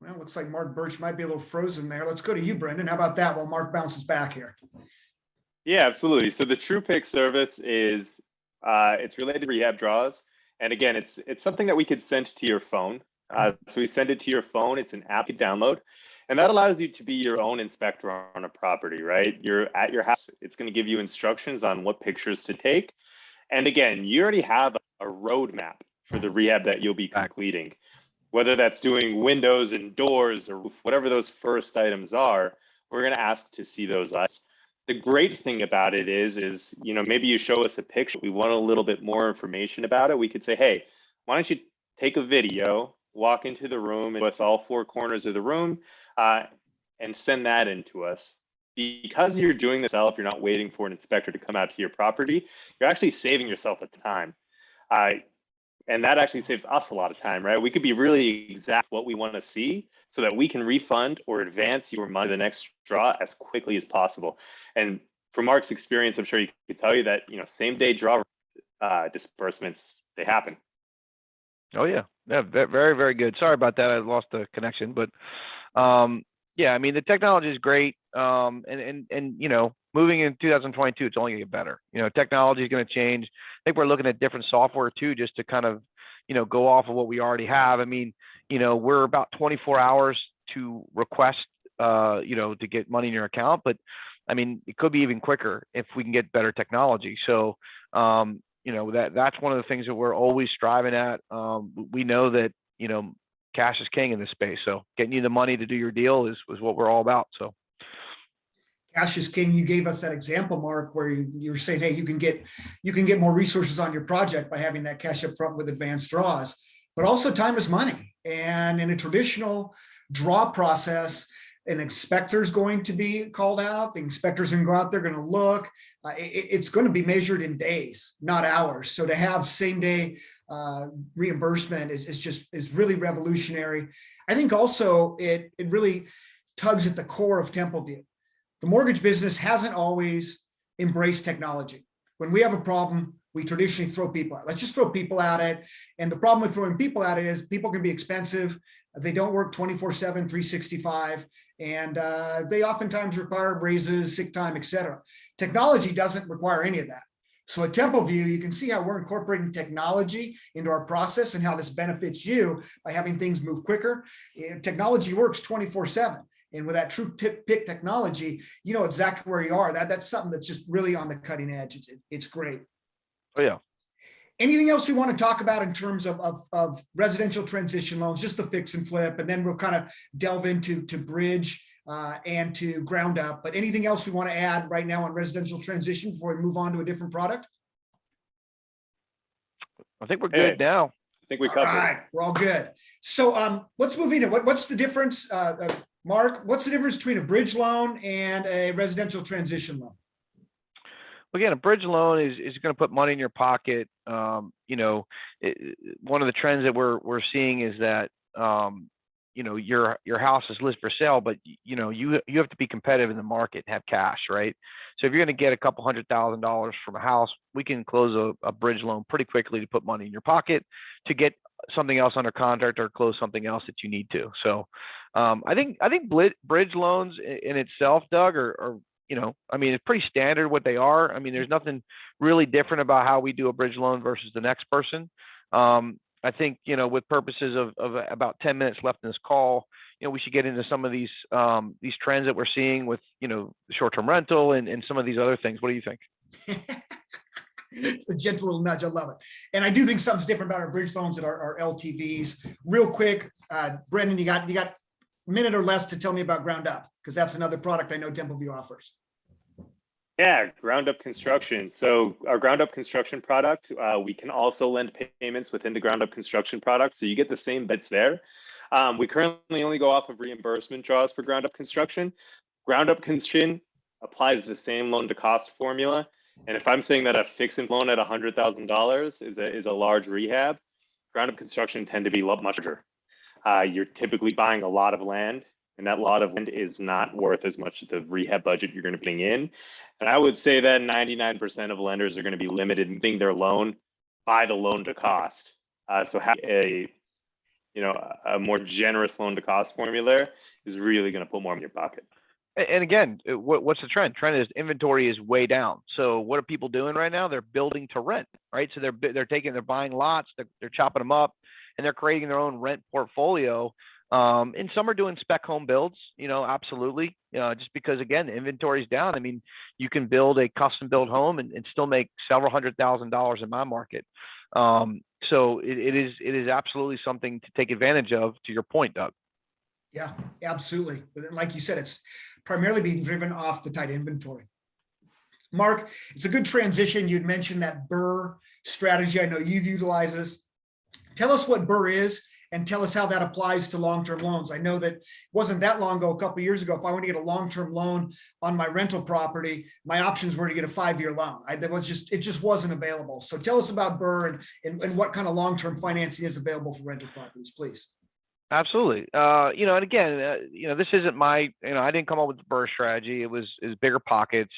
Well, looks like Mark Burch might be a little frozen there. Let's go to you, Brendan. How about that while Mark bounces back here? Yeah, absolutely. So the TruePick service is it's related to rehab draws, and again, it's something that we could send to your phone. So we send it to your phone. It's an app you download, and that allows you to be your own inspector on a property. Right? You're at your house. It's going to give you instructions on what pictures to take, and again, you already have a roadmap for the rehab that you'll be completing. Whether that's doing windows and doors or whatever those first items are, we're going to ask to see those items. The great thing about it is, you know, maybe you show us a picture. We want a little bit more information about it. We could say, hey, why don't you take a video, walk into the room, and us all four corners of the room, and send that in to us. Because you're doing this yourself, you're not waiting for an inspector to come out to your property. You're actually saving yourself a time. And that actually saves us a lot of time, right? We could be really exact what we want to see so that we can refund or advance your money to the next draw as quickly as possible. And from Mark's experience, I'm sure he could tell you that, you know, same day draw disbursements, they happen. Oh yeah, very, very good. Sorry about that. I lost the connection, but yeah, I mean, the technology is great. And you know, moving in 2022, it's only gonna get better. You know, technology is going to change. I think we're looking at different software too, just to kind of go off of what we already have. I mean, we're about 24 hours to request, to get money in your account, but I mean, it could be even quicker if we can get better technology. So, that's one of the things that we're always striving at. We know that, cash is king in this space. So getting you the money to do your deal is what we're all about. So. Cash is king. You gave us that example, Mark, where you were saying, hey, you can get more resources on your project by having that cash up front with advanced draws, but also time is money. And in a traditional draw process, an inspector is going to be called out. The inspectors are going to go out there, going to look. It's going to be measured in days, not hours. So to have same day reimbursement is really revolutionary. I think also it really tugs at the core of Templeview. The mortgage business hasn't always embraced technology. When we have a problem, we traditionally throw people at it. Let's just throw people at it. And the problem with throwing people at it is people can be expensive. They don't work 24/7, 365. And they oftentimes require raises, sick time, et cetera. Technology doesn't require any of that. So at Templeview, you can see how we're incorporating technology into our process and how this benefits you by having things move quicker. Technology works 24/7. And with that true pick technology, you know exactly where you are. That's something that's just really on the cutting edge. It's great. Oh, yeah. Anything else we want to talk about in terms of residential transition loans, just the fix and flip, and then we'll kind of delve into bridge and to ground up. But anything else we want to add right now on residential transition before we move on to a different product? I think we're good now. I think we covered. All right, we're all good. So let's move into what's the difference, Mark? What's the difference between a bridge loan and a residential transition loan? Again, a bridge loan is going to put money in your pocket. One of the trends that we're seeing is that your house is listed for sale, but you have to be competitive in the market and have cash, right? So if you're going to get a couple $100,000 from a house, we can close a bridge loan pretty quickly to put money in your pocket to get something else under contract or close something else that you need to. So I think bridge loans in itself, Doug, are it's pretty standard what they are. I mean, there's nothing really different about how we do a bridge loan versus the next person. I think, with purposes of about 10 minutes left in this call, we should get into some of these trends that we're seeing with, short-term rental and some of these other things. What do you think? It's a gentle little nudge. I love it. And I do think something's different about our bridge loans and our LTVs. Real quick, Brendan, you got a minute or less to tell me about Ground Up, because that's another product I know Templeview offers. Yeah, Ground Up Construction. So our Ground Up Construction product, we can also lend payments within the Ground Up Construction product. So you get the same bets there. We currently only go off of reimbursement draws for Ground Up Construction. Ground Up Construction applies the same loan to cost formula. And if I'm saying that a fixed loan at $100,000 is a large rehab, Ground Up Construction tend to be much larger. You're typically buying a lot of land, and that lot of land is not worth as much as the rehab budget you're going to bring in. And I would say that 99% of lenders are going to be limited in paying their loan by the loan to cost. So having a more generous loan to cost formula there is really going to put more in your pocket. And again, what's the trend? Trend is inventory is way down. So what are people doing right now? They're building to rent, right? So they're buying lots, they're chopping them up, and they're creating their own rent portfolio. And some are doing spec home builds, absolutely. Just because, again, the inventory is down. I mean, you can build a custom built home and still make several $100,000 in my market. So it is absolutely something to take advantage of, to your point, Doug. Yeah, absolutely. But like you said, it's primarily being driven off the tight inventory. Mark, it's a good transition. You'd mentioned that Burr strategy. I know you've utilized this. Tell us what Burr is and tell us how that applies to long-term loans. I know that it wasn't that long ago, a couple of years ago, if I want to get a long-term loan on my rental property, my options were to get a 5-year loan. It just wasn't available. So tell us about Burr and what kind of long-term financing is available for rental properties, please. Absolutely. And again, this isn't my, I didn't come up with the Burr strategy. It was bigger pockets,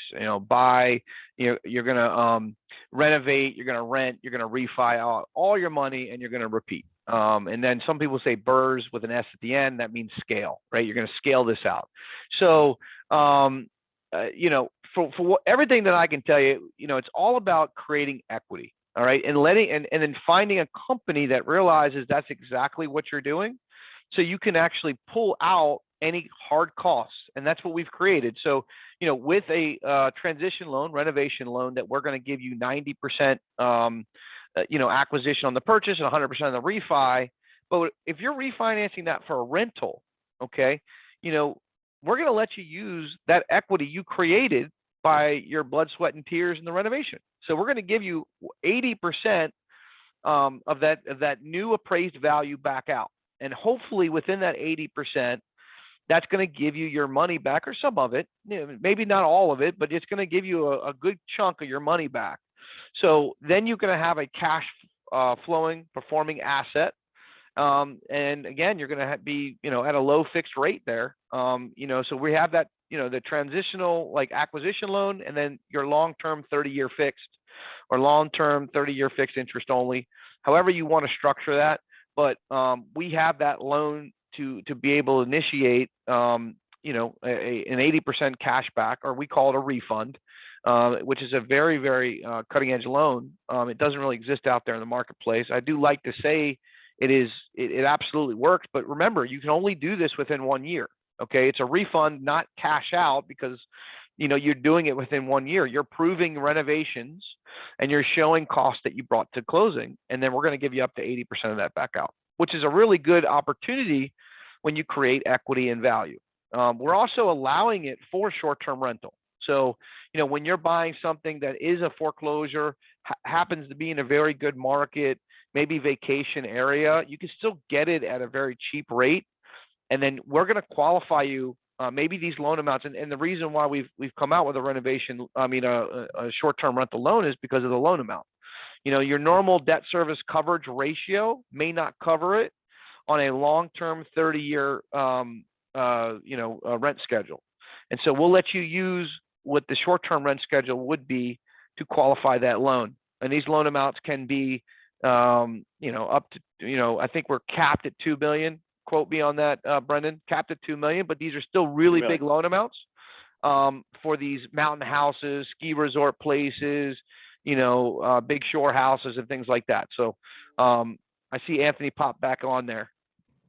buy, you're going to renovate, you're going to rent, you're going to refi out all your money, and you're going to repeat. And then some people say Burrs with an S at the end. That means scale, right? You're going to scale this out. So, for everything that I can tell you, it's all about creating equity. All right. And then finding a company that realizes that's exactly what you're doing. So you can actually pull out any hard costs. And that's what we've created. So, with a transition loan, renovation loan that we're going to give you 90%, acquisition on the purchase and 100% on the refi. But if you're refinancing that for a rental, okay, we're going to let you use that equity you created by your blood, sweat, and tears in the renovation. So we're going to give you 80% of that new appraised value back out. And hopefully within that 80%, that's going to give you your money back, or some of it, maybe not all of it, but it's going to give you a good chunk of your money back. So then you're going to have a cash flowing, performing asset. And again, you're going to be, at a low fixed rate there. So we have that, the transitional like acquisition loan, and then your long-term 30-year fixed, or long-term 30-year fixed interest only, however you want to structure that. But we have that loan to be able to initiate, an 80% cash back, or we call it a refund, which is a very, very cutting edge loan. It doesn't really exist out there in the marketplace. I do like to say it absolutely works, but remember, you can only do this within 1 year. Okay. It's a refund, not cash out, because you're doing it within 1 year. You're proving renovations and you're showing costs that you brought to closing. And then we're going to give you up to 80% of that back out, which is a really good opportunity when you create equity and value. We're also allowing it for short-term rental. So, when you're buying something that is a foreclosure, happens to be in a very good market, maybe vacation area, you can still get it at a very cheap rate. And then we're going to qualify you, maybe these loan amounts. And the reason why we've come out with a short-term rental loan is because of the loan amount. Your normal debt service coverage ratio may not cover it on a long-term 30-year, rent schedule. And so we'll let you use what the short-term rent schedule would be to qualify that loan. And these loan amounts can be, up to, I think we're capped at 2 million. Quote me on that, Brendan, capped at 2 million, but these are still really big loan amounts for these mountain houses, ski resort places, big shore houses and things like that. So I see Anthony pop back on there.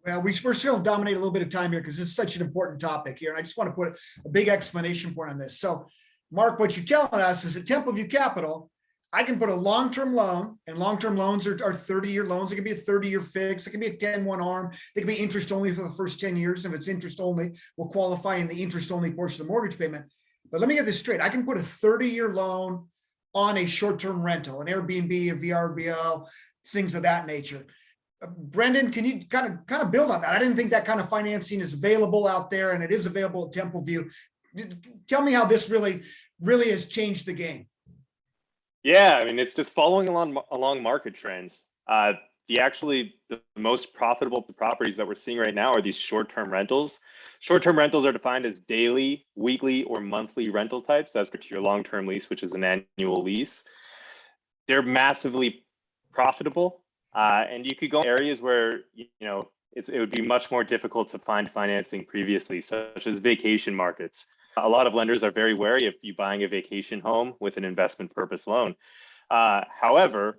Well, we're still dominate a little bit of time here because it's such an important topic here. And I just want to put a big explanation point on this. So, Mark, what you're telling us is at Templeview Capital, I can put a long-term loan, and long-term loans are 30-year loans. It can be a 30-year fix. It can be a 10-1 arm. They can be interest only for the first 10 years. If it's interest only, we'll qualify in the interest only portion of the mortgage payment. But let me get this straight. I can put a 30-year loan on a short-term rental, an Airbnb, a VRBO, things of that nature. Brendan, can you kind of build on that? I didn't think that kind of financing is available out there, and it is available at Templeview. Tell me how this really has changed the game. Yeah, it's just following along market trends. The most profitable properties that we're seeing right now are these short-term rentals. Short-term rentals are defined as daily, weekly, or monthly rental types as compared to your long-term lease, which is an annual lease. They're massively profitable. And you could go in areas where, it would be much more difficult to find financing previously, such as vacation markets. A lot of lenders are very wary of you buying a vacation home with an investment purpose loan. However,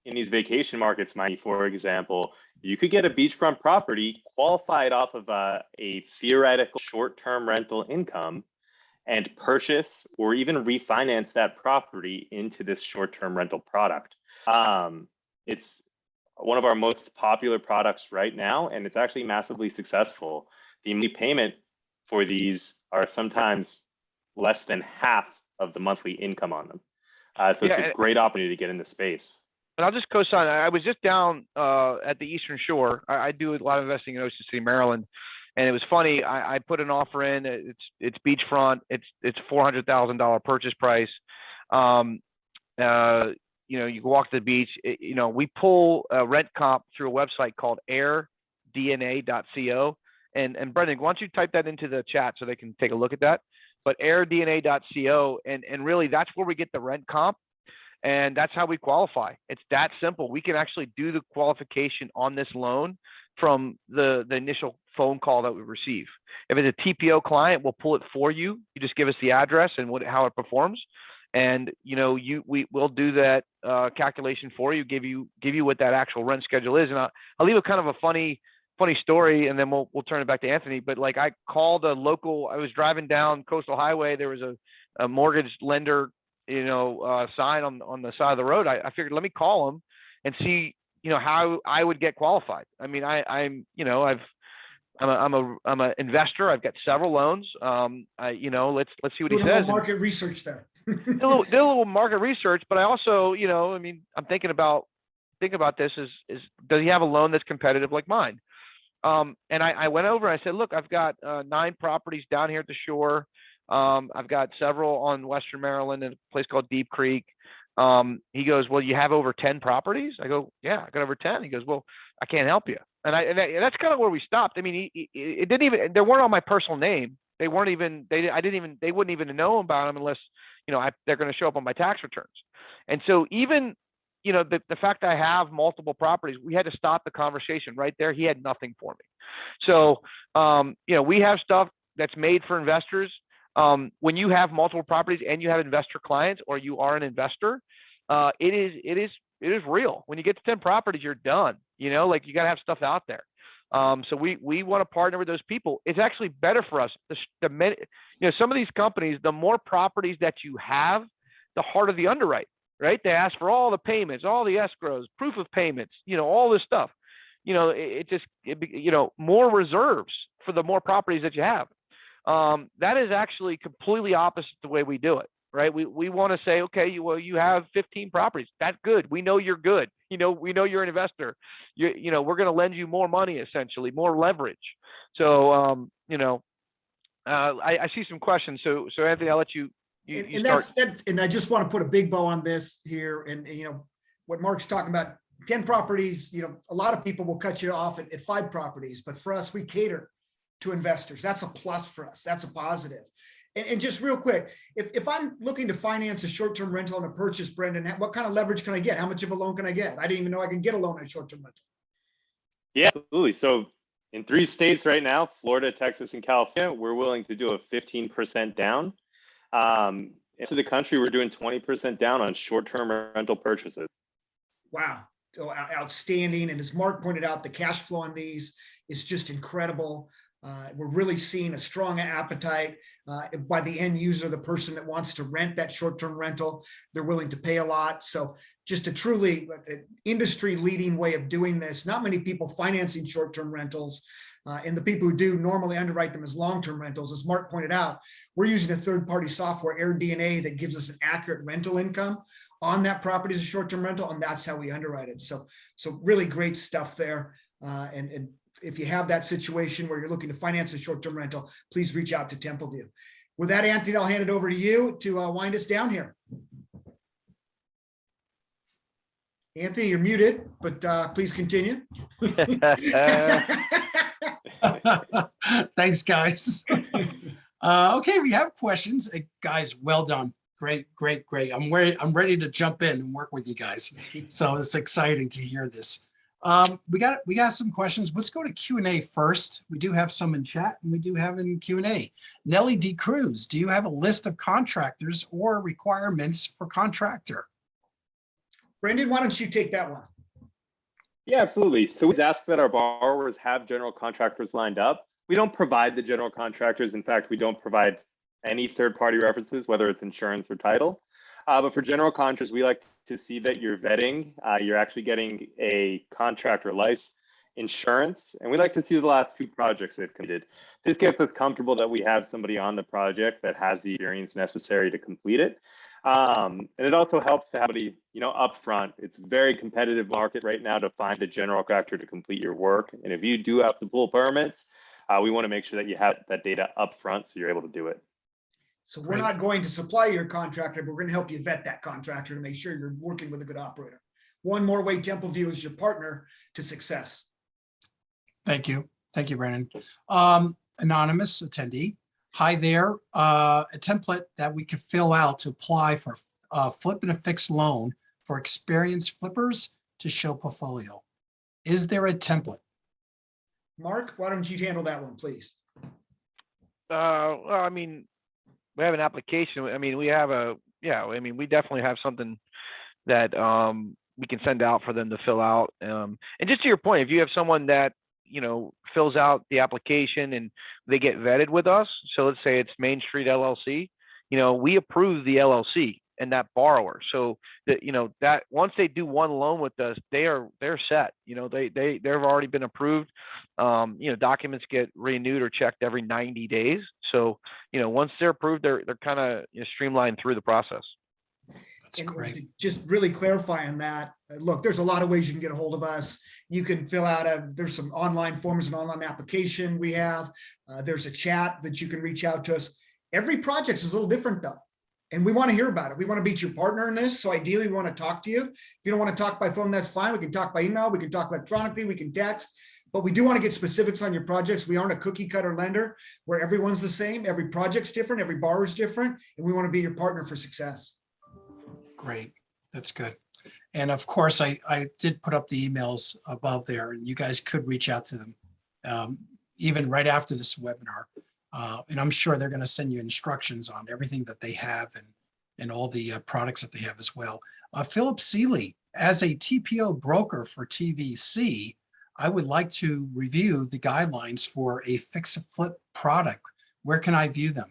in these vacation markets, Miami, for example, you could get a beachfront property qualified off of a theoretical short-term rental income and purchase or even refinance that property into this short-term rental product. It's one of our most popular products right now, and it's actually massively successful. The monthly payment for these are sometimes less than half of the monthly income on them. So it's a great opportunity to get into space. And I'll just co-sign. I was just down at the Eastern Shore. I do a lot of investing in Ocean City, Maryland, and it was funny. I put an offer in. It's beachfront. It's $400,000 purchase price. You can walk to the beach. We pull a rent comp through a website called airdna.co. And Brendan, why don't you type that into the chat so they can take a look at that? But airdna.co, and really that's where we get the rent comp, and that's how we qualify. It's that simple. We can actually do the qualification on this loan from the initial phone call that we receive. If it's a TPO client, we'll pull it for you. You just give us the address and how it performs. And, you know, we will do that calculation for you, give you what that actual rent schedule is. And I'll leave a kind of a funny story, and then we'll turn it back to Anthony. But like, I called a local, I was driving down Coastal Highway. There was a mortgage lender, you know, sign on the side of the road. I figured, let me call them and see, you know, how I would get qualified. I mean, I'm, you know, I'm a investor. I've got several loans. You know, let's see what he Doing a little says. market research there. Did a little market research, but I also, you know, I mean, I'm thinking about this is does he have a loan that's competitive like mine? And I went over, I said, look, I've got 9 properties down here at the shore. I've got several on Western Maryland in a place called Deep Creek. He goes, well, you have over 10 properties? I go, yeah, I got over 10. He goes, well, I can't help you. And that's kind of where we stopped. I mean, it didn't even, they weren't on my personal name. They weren't even, they wouldn't even know about them unless, you know, they're going to show up on my tax returns. And so even, you know, the fact I have multiple properties, we had to stop the conversation right there. He had nothing for me. So, you know, we have stuff that's made for investors. When you have multiple properties and you have investor clients, or you are an investor, it is real. When you get to 10 properties, you're done. You know, like, you got to have stuff out there. So we want to partner with those people. It's actually better for us. You know, some of these companies, the more properties that you have, the harder the underwrite, right? They ask for all the payments, all the escrows, proof of payments, you know, all this stuff. You know, you know, more reserves for the more properties that you have. That is actually completely opposite the way we do it, right? We want to say, okay, well, you have 15 properties. That's good. We know you're good. You know, we know you're an investor. You know, we're going to lend you more money, essentially, more leverage. So, you know, I see some questions. So Anthony, I'll let you start. And I just want to put a big bow on this here. And, you know, what Mark's talking about, 10 properties, you know, a lot of people will cut you off at 5 properties, but for us, we cater to investors. That's a plus for us. That's a positive. And just real quick, if I'm looking to finance a short-term rental and a purchase, Brendan, what kind of leverage can I get? How much of a loan can I get? I didn't even know I can get a loan on a short-term rental. Yeah, absolutely. So in 3 states right now, Florida, Texas, and California, we're willing to do a 15% down. Into the country, we're doing 20% down on short-term rental purchases. Wow. So outstanding. And as Mark pointed out, the cash flow on these is just incredible. We're really seeing a strong appetite by the end user, the person that wants to rent that short-term rental. They're willing to pay a lot. So just a truly industry leading way of doing this. Not many people financing short-term rentals. And the people who do normally underwrite them as long-term rentals. As Mark pointed out, we're using a third-party software, AirDNA, that gives us an accurate rental income on that property as a short-term rental, and that's how we underwrite it. So really great stuff there. And if you have that situation where you're looking to finance a short-term rental, please reach out to Templeview. With that, Anthony, I'll hand it over to you to wind us down here. Anthony, you're muted, but please continue. Thanks, guys. Okay, we have questions. Guys, well done. Great. I'm ready to jump in and work with you guys. So it's exciting to hear this. We got some questions. Let's go to Q&A first. We do have some in chat and we do have in Q&A. Nellie D. Cruz, do you have a list of contractors or requirements for contractor? Brendan, why don't you take that one? Yeah, absolutely. So we ask that our borrowers have general contractors lined up. We don't provide the general contractors. In fact, we don't provide any third-party references, whether it's insurance or title. But for general contractors, we like to see that you're vetting, you're actually getting a contractor license, insurance, and we like to see the last 2 projects they've completed. This gets us comfortable that we have somebody on the project that has the experience necessary to complete it. And it also helps to have somebody, you know, upfront. It's a very competitive market right now to find a general contractor to complete your work. And if you do have to pull permits, we want to make sure that you have that data upfront so you're able to do it. So we're not going to supply your contractor, but we're going to help you vet that contractor to make sure you're working with a good operator. One more way Templeview is your partner to success. Thank you. Thank you, Brandon. Anonymous attendee. Hi there. A template that we can fill out to apply for flip and a fixed loan for experienced flippers to show portfolio. Is there a template? Mark, why don't you handle that one, please? Well, I mean, we have an application. I mean, we have a yeah, I mean, we definitely have something that we can send out for them to fill out. And just to your point, if you have someone that, you know, fills out the application and they get vetted with us, so let's say it's Main Street LLC, you know, we approve the LLC and that borrower. So that, you know, that once they do one loan with us, they're set. You know, they've already been approved. You know, documents get renewed or checked every 90 days. So, you know, once they're approved, they're kind of, you know, streamlined through the process. That's And great. just really clarifying that, look, there's a lot of ways you can get a hold of us. You can fill out there's some online forms and online application we have. There's a chat that you can reach out to us. Every project is a little different though. And we want to hear about it. We want to be your partner in this. So ideally we want to talk to you. If you don't want to talk by phone, that's fine. We can talk by email. We can talk electronically. We can text. But we do want to get specifics on your projects. We aren't a cookie cutter lender where everyone's the same. Every project's different. Every borrower's different. And we want to be your partner for success. Great. That's good. And of course, I did put up the emails above there, and you guys could reach out to them even right after this webinar. And I'm sure they're going to send you instructions on everything that they have and all the products that they have as well. Philip Seeley, as a TPO broker for TVC, I would like to review the guidelines for a fix and flip product. Where can I view them?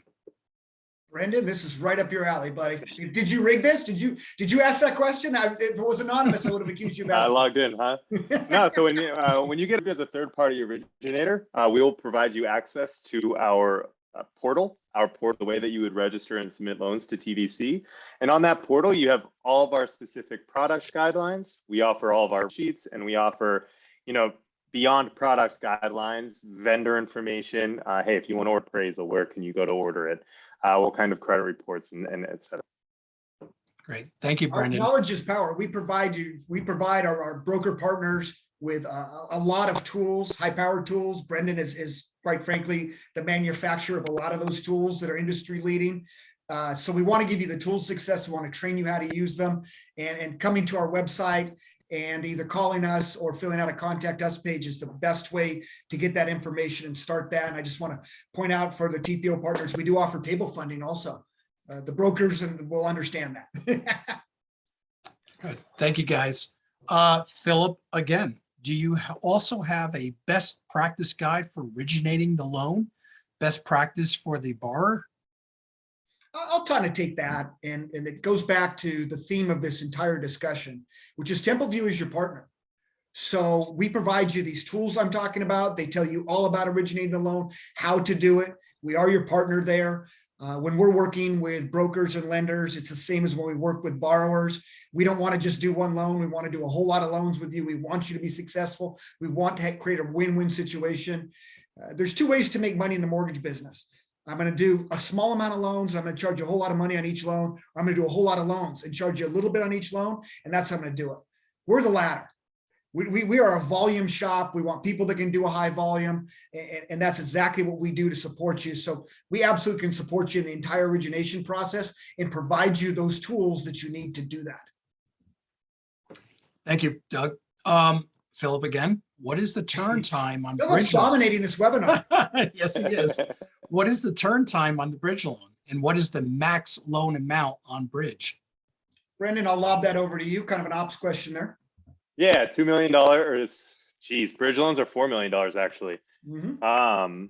Brendan, this is right up your alley, buddy. Did you rig this? Did you ask that question? If it was anonymous, I would have accused you of asking. I logged in, huh? No, so when you get as a third-party originator, we will provide you access to our portal, the way that you would register and submit loans to TVC. And on that portal, you have all of our specific product guidelines. We offer all of our sheets, and we offer, you know, beyond products guidelines, vendor information. Hey, if you want to order appraisal, where can you go to order it? What kind of credit reports and et cetera. Great. Thank you, Brendan. Knowledge is power. We provide our broker partners with a lot of tools, high powered tools. Brendan is quite frankly the manufacturer of a lot of those tools that are industry leading. So we want to give you the tools success. We want to train you how to use them, and coming to our website and either calling us or filling out a contact us page is the best way to get that information and start that. And I just want to point out for the TPO partners, we do offer table funding also. The brokers and will understand that. Good. Thank you, guys. Philip, again, do you also have a best practice guide for originating the loan? Best practice for the borrower? I'll kind of take that, and it goes back to the theme of this entire discussion, which is TempleView is your partner. So we provide you these tools I'm talking about. They tell you all about originating the loan, how to do it. We are your partner there. When we're working with brokers and lenders, it's the same as when we work with borrowers. We don't want to just do one loan. We want to do a whole lot of loans with you. We want you to be successful. We want to create a win-win situation. There's two ways to make money in the mortgage business. I'm going to do a small amount of loans. I'm going to charge you a whole lot of money on each loan. I'm going to do a whole lot of loans and charge you a little bit on each loan. And that's how I'm going to do it. We're the latter. We are a volume shop. We want people that can do a high volume. And that's exactly what we do to support you. So we absolutely can support you in the entire origination process and provide you those tools that you need to do that. Thank you, Doug. Philip, again, what is the turn time on Philip's bridge loan? dominating this webinar. Yes, he is. What is the turn time on the bridge loan? And what is the max loan amount on bridge? Brendan, I'll lob that over to you. Kind of an ops question there. Yeah, $2 million, or geez, bridge loans are $4 million actually. Mm-hmm.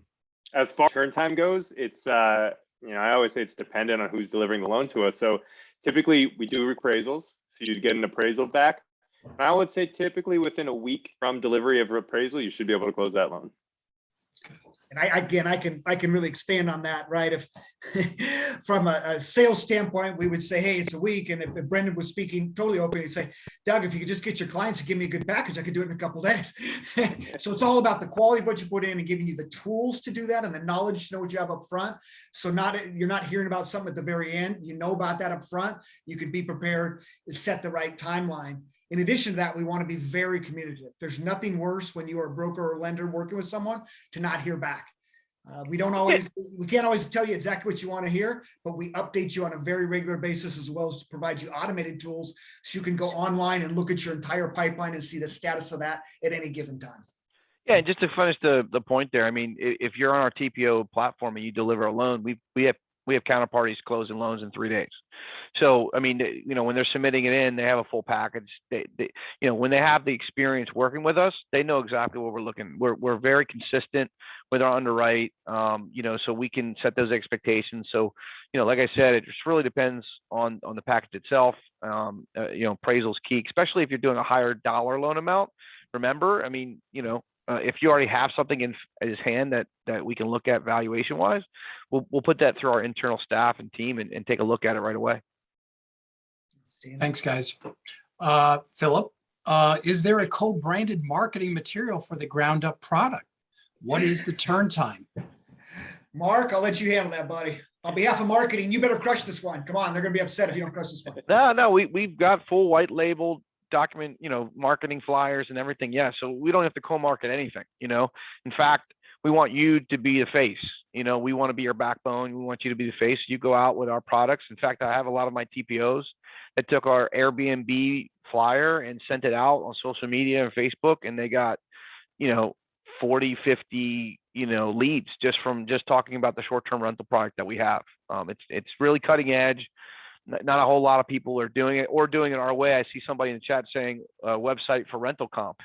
As far as turn time goes, it's you know, I always say it's dependent on who's delivering the loan to us. So typically we do appraisals, so you get an appraisal back. I would say typically within a week from delivery of appraisal, you should be able to close that loan. And I can really expand on that, right? If from a sales standpoint, we would say, hey, it's a week. And if Brendan was speaking totally open, he'd say, Doug, if you could just get your clients to give me a good package, I could do it in a couple of days. So it's all about the quality of what you put in and giving you the tools to do that and the knowledge to know what you have up front. So you're not hearing about something at the very end. You know about that up front. You can be prepared and set the right timeline. In addition to that, we want to be very communicative. There's nothing worse when you are a broker or lender working with someone to not hear back. We can't always tell you exactly what you want to hear, but we update you on a very regular basis, as well as to provide you automated tools so you can go online and look at your entire pipeline and see the status of that at any given time. Yeah, and just to finish the point there, I mean, if you're on our TPO platform and you deliver a loan, we have We have counterparties closing loans in 3 days. So, I mean, when they're submitting it in, they have a full package. When they have the experience working with us, they know exactly what we're looking. We're very consistent with our underwrite, so we can set those expectations. So, like I said, it just really depends on the package itself. Appraisal is key, especially if you're doing a higher dollar loan amount. Remember, I mean, if you already have something in his hand that we can look at valuation wise, we'll put that through our internal staff and team and take a look at it right away. Thanks, guys. Philip, is there a co-branded marketing material for the ground up product? What is the turn time? Mark, I'll let you handle that, buddy. On behalf of marketing, you better crush this one. Come on, they're going to be upset if you don't crush this one. No, we've got full white labeled document, marketing flyers and everything. Yeah. So we don't have to co-market anything, in fact, we want you to be the face, we want to be your backbone. We want you to be the face. You go out with our products. In fact, I have a lot of my TPOs that took our Airbnb flyer and sent it out on social media and Facebook. And they got, 40, 50, leads just from talking about the short-term rental product that we have. It's really cutting edge. Not a whole lot of people are doing it or doing it our way. I see somebody in the chat saying website for rental comp.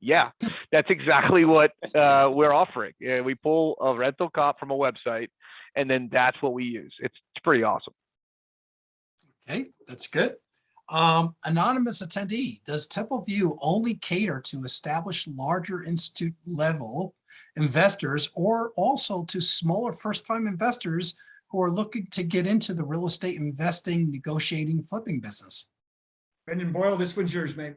Yeah, that's exactly what we're offering. We pull a rental comp from a website, and then that's what we use. It's pretty awesome. Okay, that's good. Anonymous attendee, does Temple View only cater to established larger institute level investors or also to smaller first-time investors who are looking to get into the real estate investing, negotiating, flipping business? Brendan Boyle, this one's yours, mate.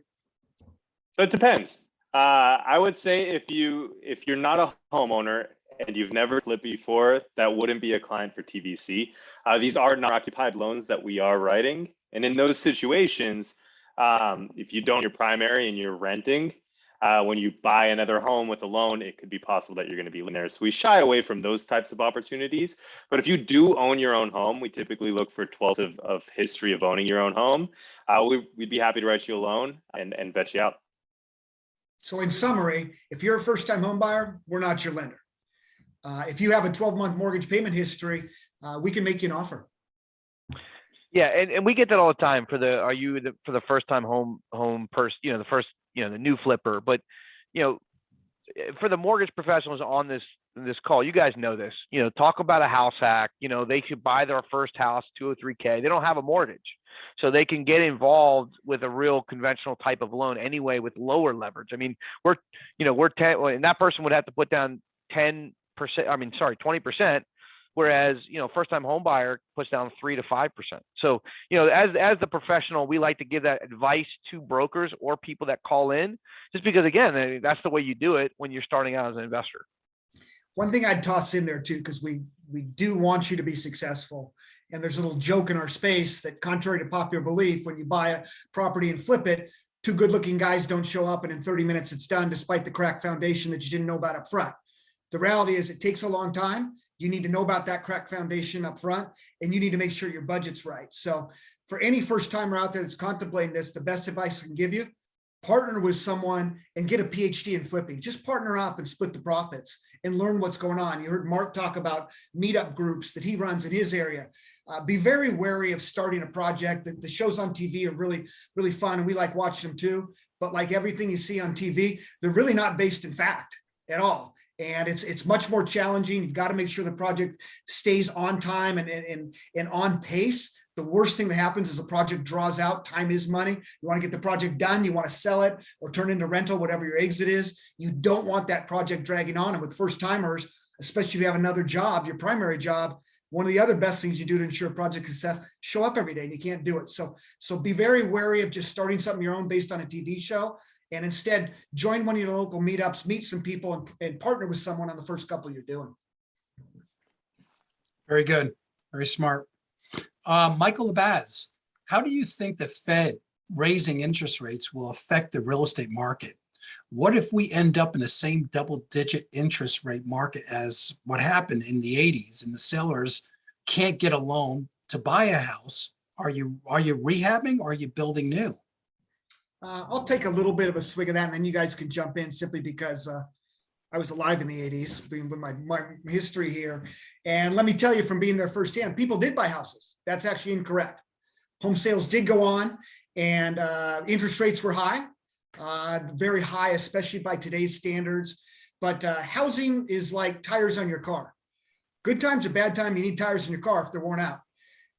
So it depends. I would say if you're not a homeowner and you've never flipped before, that wouldn't be a client for TVC. These are non-occupied loans that we are writing. And in those situations, if you don't own your primary and you're renting, when you buy another home with a loan, it could be possible that you're going to be in there. So we shy away from those types of opportunities. But if you do own your own home, we typically look for 12 of history of owning your own home. We'd be happy to write you a loan and vet you out. So in summary, if you're a first-time home buyer, we're not your lender. If you have a 12-month mortgage payment history, we can make you an offer. Yeah, and we get that all the time for the first time home person, the first, the new flipper. But for the mortgage professionals on this call, you guys know this. Talk about a house hack. They should buy their first house, 203K. They don't have a mortgage, so they can get involved with a real conventional type of loan anyway with lower leverage. I mean, we're 10, and that person would have to put down 10%. 20%. Whereas, first-time home buyer puts down 3 to 5%. So, as the professional, we like to give that advice to brokers or people that call in, just because, again, that's the way you do it when you're starting out as an investor. One thing I'd toss in there too, because we do want you to be successful. And there's a little joke in our space that, contrary to popular belief, when you buy a property and flip it, two good-looking guys don't show up and in 30 minutes it's done, despite the cracked foundation that you didn't know about up front. The reality is it takes a long time. You need to know about that cracked foundation up front, and you need to make sure your budget's right. So for any first timer out there that's contemplating this, the best advice I can give you, partner with someone and get a PhD in flipping. Just partner up and split the profits and learn what's going on. You heard Mark talk about meetup groups that he runs in his area. Be very wary of starting a project. The shows on TV are really, really fun, and we like watching them too. But like everything you see on TV, they're really not based in fact at all. And it's much more challenging. You've got to make sure the project stays on time and on pace. The worst thing that happens is a project draws out. Time is money. You want to get the project done. You want to sell it or turn it into rental, whatever your exit is. You don't want that project dragging on. And with first timers, especially if you have another job, your primary job, one of the other best things you do to ensure project success, show up every day, and you can't do it. So be very wary of just starting something your own based on a TV show. And instead, join one of your local meetups, meet some people, and partner with someone on the first couple you're doing. Very good. Very smart. Michael Labaz, how do you think the Fed raising interest rates will affect the real estate market? What if we end up in the same double-digit interest rate market as what happened in the 80s and the sellers can't get a loan to buy a house? Are you rehabbing or are you building new? I'll take a little bit of a swig of that, and then you guys can jump in, simply because I was alive in the 80s, being with my history here. And let me tell you from being there firsthand, people did buy houses. That's actually incorrect. Home sales did go on, and interest rates were high, very high, especially by today's standards. But housing is like tires on your car. Good times or bad time, you need tires in your car if they're worn out.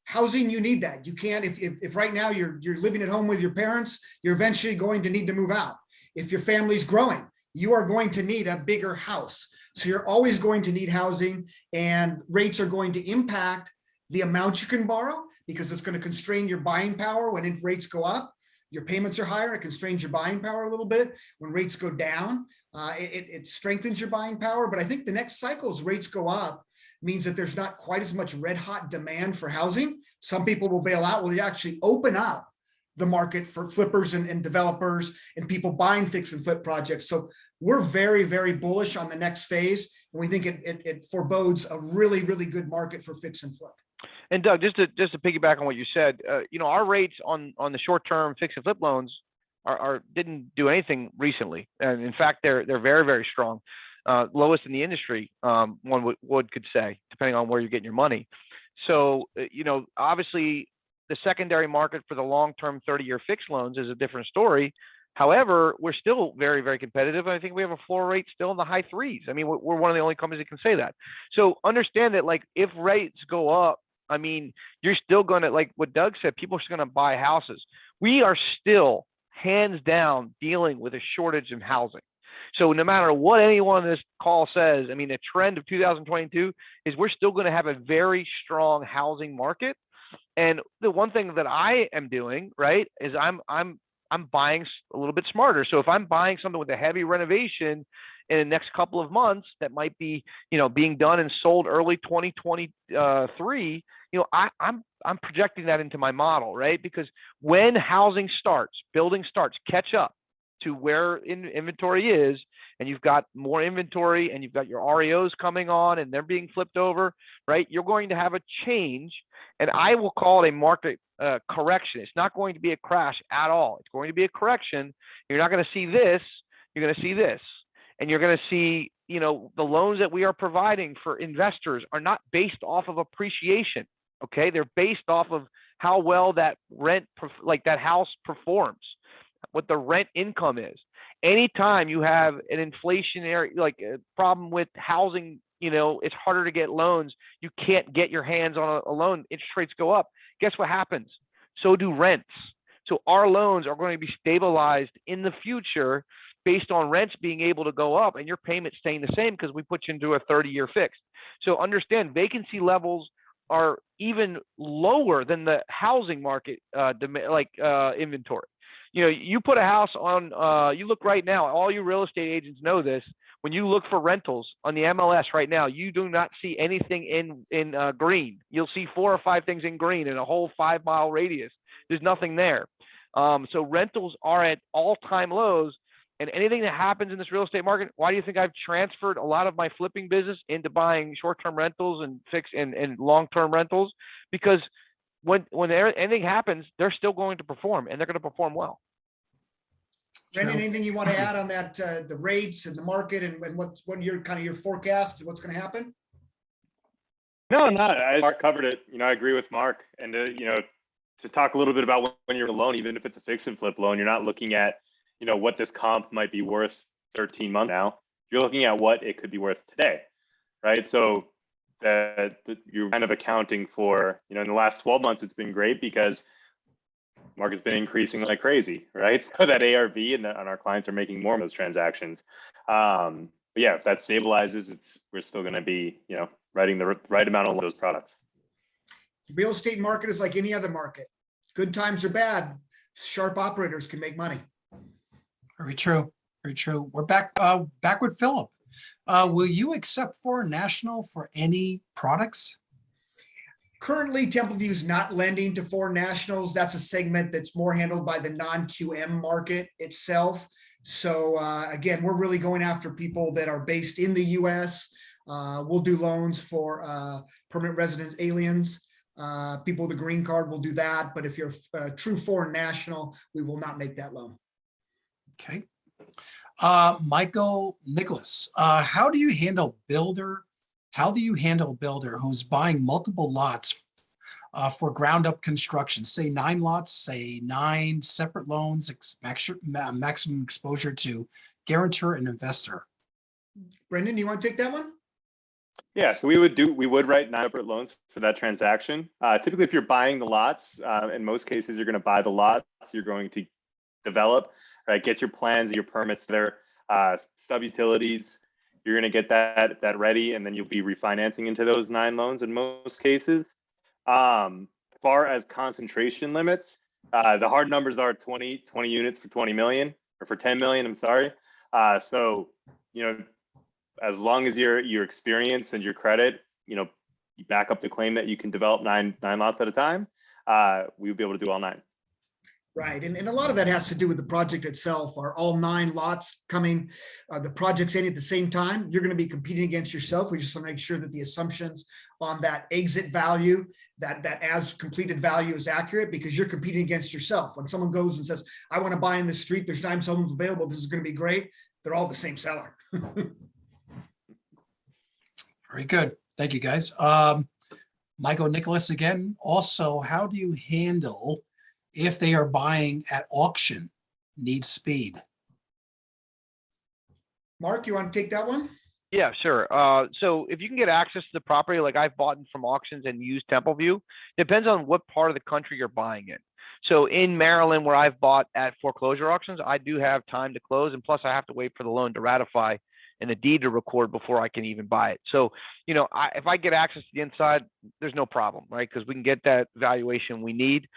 Housing, you need that. You can't, if right now you're living at home with your parents, you're eventually going to need to move out. If your family's growing, you are going to need a bigger house. So you're always going to need housing, and rates are going to impact the amount you can borrow because it's going to constrain your buying power. When rates go up, your payments are higher. It constrains your buying power a little bit. When rates go down, it strengthens your buying power. But I think the next cycle, as rates go up, means that there's not quite as much red hot demand for housing. Some people will bail out. Will actually open up the market for flippers and developers and people buying fix and flip projects. So we're very, very bullish on the next phase. And we think it forebodes a really, really good market for fix and flip. And Doug, just to piggyback on what you said, our rates on the short-term fix and flip loans didn't do anything recently. And in fact, they're very, very strong. Lowest in the industry, one could say, depending on where you're getting your money. So, obviously the secondary market for the long-term 30-year fixed loans is a different story. However, we're still very, very competitive. And I think we have a floor rate still in the high threes. I mean, we're one of the only companies that can say that. So understand that, like, if rates go up, I mean, you're still going to, like what Doug said, people are going to buy houses. We are still hands down dealing with a shortage of housing. So no matter what anyone on this call says, I mean, the trend of 2022 is we're still going to have a very strong housing market. And the one thing that I am doing, right, is I'm buying a little bit smarter. So if I'm buying something with a heavy renovation in the next couple of months that might be, being done and sold early 2023, I'm projecting that into my model, right? Because when housing starts, building starts, catch up to where inventory is, and you've got more inventory and you've got your REOs coming on and they're being flipped over, right? You're going to have a change, and I will call it a market correction. It's not going to be a crash at all. It's going to be a correction. You're not going to see this. You're going to see this, and you're going to see, the loans that we are providing for investors are not based off of appreciation. Okay. They're based off of how well that that house performs, what the rent income is. Anytime you have an inflationary, like a problem with housing, it's harder to get loans. You can't get your hands on a loan. Interest rates go up. Guess what happens? So do rents. So our loans are going to be stabilized in the future based on rents being able to go up and your payment staying the same because we put you into a 30-year fixed. So understand, vacancy levels are even lower than the housing market inventory. You put a house on, you look right now, all you real estate agents know this. When you look for rentals on the MLS right now, you do not see anything in green. You'll see 4 or 5 things in green in a whole 5-mile radius. There's nothing there. So rentals are at all-time lows. And anything that happens in this real estate market, why do you think I've transferred a lot of my flipping business into buying short-term rentals and fixed and long-term rentals? Because when anything happens, they're still going to perform, and they're going to perform well. Brendan, anything you want to add on that, the rates and the market and what your kind of your forecast, what's going to happen? No, Mark covered it. I agree with Mark. And, to talk a little bit about when you're a loan, even if it's a fix and flip loan, you're not looking at, what this comp might be worth 13 months now. You're looking at what it could be worth today, right? So that you're kind of accounting for, in the last 12 months, it's been great because market's been increasing like crazy, right? So that ARV and our clients are making more of those transactions. But yeah, if that stabilizes, we're still going to be, writing the right amount of those products. The real estate market is like any other market. Good times or bad, sharp operators can make money. Very true. Very true. We're back with Philip. Will you accept foreign national for any products? Currently, Templeview is not lending to foreign nationals. That's a segment that's more handled by the non-QM market itself. So again, we're really going after people that are based in the US. We'll do loans for permanent residents, aliens, people with a green card will do that. But if you're a true foreign national, we will not make that loan. Okay. Michael Nicholas, how do you handle builder who's buying multiple lots for ground up construction, say 9 lots, say 9 separate loans, maximum exposure to guarantor and investor? Brendan, you want to take that one? Yeah, so we would write 9 separate loans for that transaction. Typically, if you're buying the lots, in most cases, you're going to buy the lots. You're going to develop, right? Get your plans, your permits there, sub utilities. You're going to get that ready, and then you'll be refinancing into those 9 loans in most cases. Far as concentration limits, the hard numbers are 20 units for 20 million, or for 10 million. I'm sorry. So as long as your experience and your credit, you back up the claim that you can develop nine lots at a time, we would be able to do all 9. Right. And a lot of that has to do with the project itself. Are all 9 lots coming, the projects in at the same time? You're going to be competing against yourself. We just want to make sure that the assumptions on that exit value, that as completed value is accurate, because you're competing against yourself. When someone goes and says, I want to buy in this street, there's 9 someone's available, this is going to be great. They're all the same seller. Very good. Thank you, guys. Michael Nicholas again. Also, how do you handle if they are buying at auction, need speed? Mark, you want to take that one? Yeah, sure. So if you can get access to the property, like I've bought from auctions and used Templeview, depends on what part of the country you're buying in. So in Maryland, where I've bought at foreclosure auctions, I do have time to close, and plus I have to wait for the loan to ratify and the deed to record before I can even buy it. So, if I get access to the inside, there's no problem, right? Because we can get that valuation we need.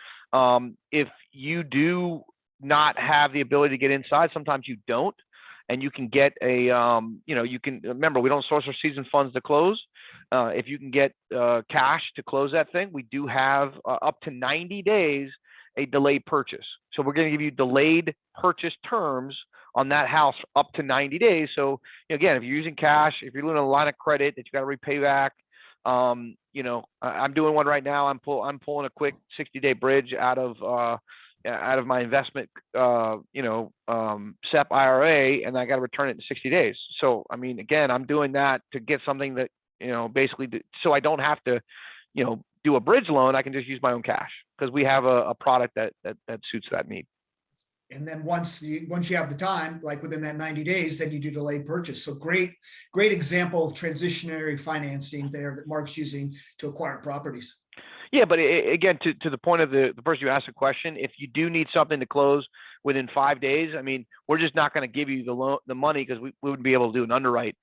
If you do not have the ability to get inside, sometimes you don't, and you can get a, you can remember, we don't source our season funds to close. If you can get cash to close that thing, we do have up to 90 days a delayed purchase. So we're going to give you delayed purchase terms on that house up to 90 days. So again, if you're using cash, if you're doing a line of credit that you got to repay back, I'm doing one right now. I'm pulling a quick 60-day bridge out of my investment, SEP IRA, and I got to return it in 60 days. So, again, I'm doing that to get something that, basically, so I don't have to, do a bridge loan. I can just use my own cash because we have a product that suits that need. And then once you have the time, like within that 90 days, then you do delayed purchase. So great example of transitionary financing there that Mark's using to acquire properties. Yeah, but again, to the point of the person you asked the question, if you do need something to close within 5 days, we're just not going to give you the money because we wouldn't be able to do an underwrite.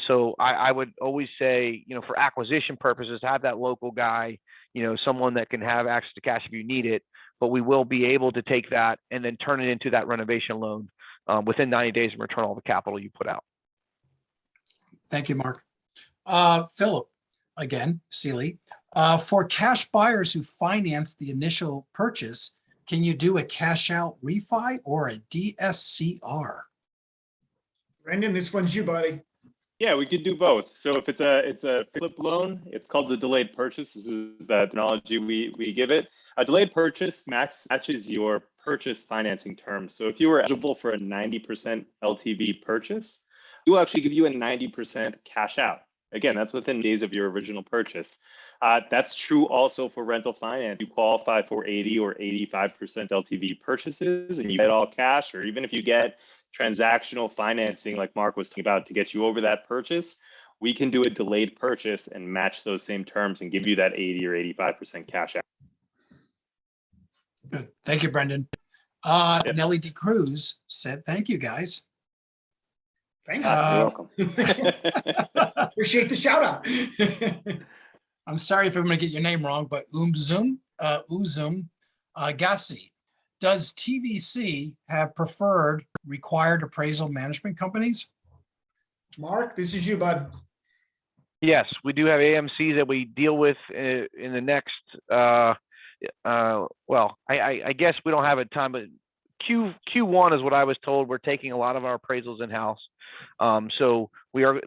So I would always say, for acquisition purposes, have that local guy, someone that can have access to cash if you need it. But we will be able to take that and then turn it into that renovation loan within 90 days and return all the capital you put out. Thank you, Mark. Philip, again, Seeley. For cash buyers who finance the initial purchase, can you do a cash out refi or a Dscr? Brendan, this one's you, buddy. Yeah, we could do both. So if it's a flip loan, it's called the delayed purchase. This is the terminology we give it. A delayed purchase matches your purchase financing terms. So if you were eligible for a 90% LTV purchase, we will actually give you a 90% cash out. Again, that's within days of your original purchase. That's true also for rental finance. You qualify for 80 or 85% LTV purchases and you get all cash, or even if you get transactional financing like Mark was talking about to get you over that purchase, we can do a delayed purchase and match those same terms and give you that 80 or 85% cash out. Good. Thank you, Brendan. Yep. Nellie D. Cruz said, thank you, guys. Thanks. You're welcome. Appreciate the shout out. I'm sorry if I'm going to get your name wrong, but Uzum Gassi. Does TVC have preferred required appraisal management companies? Mark, this is you, bud. Yes, we do have AMCs that we deal with in the next, well, I guess we don't have a time, but Q1 is what I was told. We're taking a lot of our appraisals in-house. So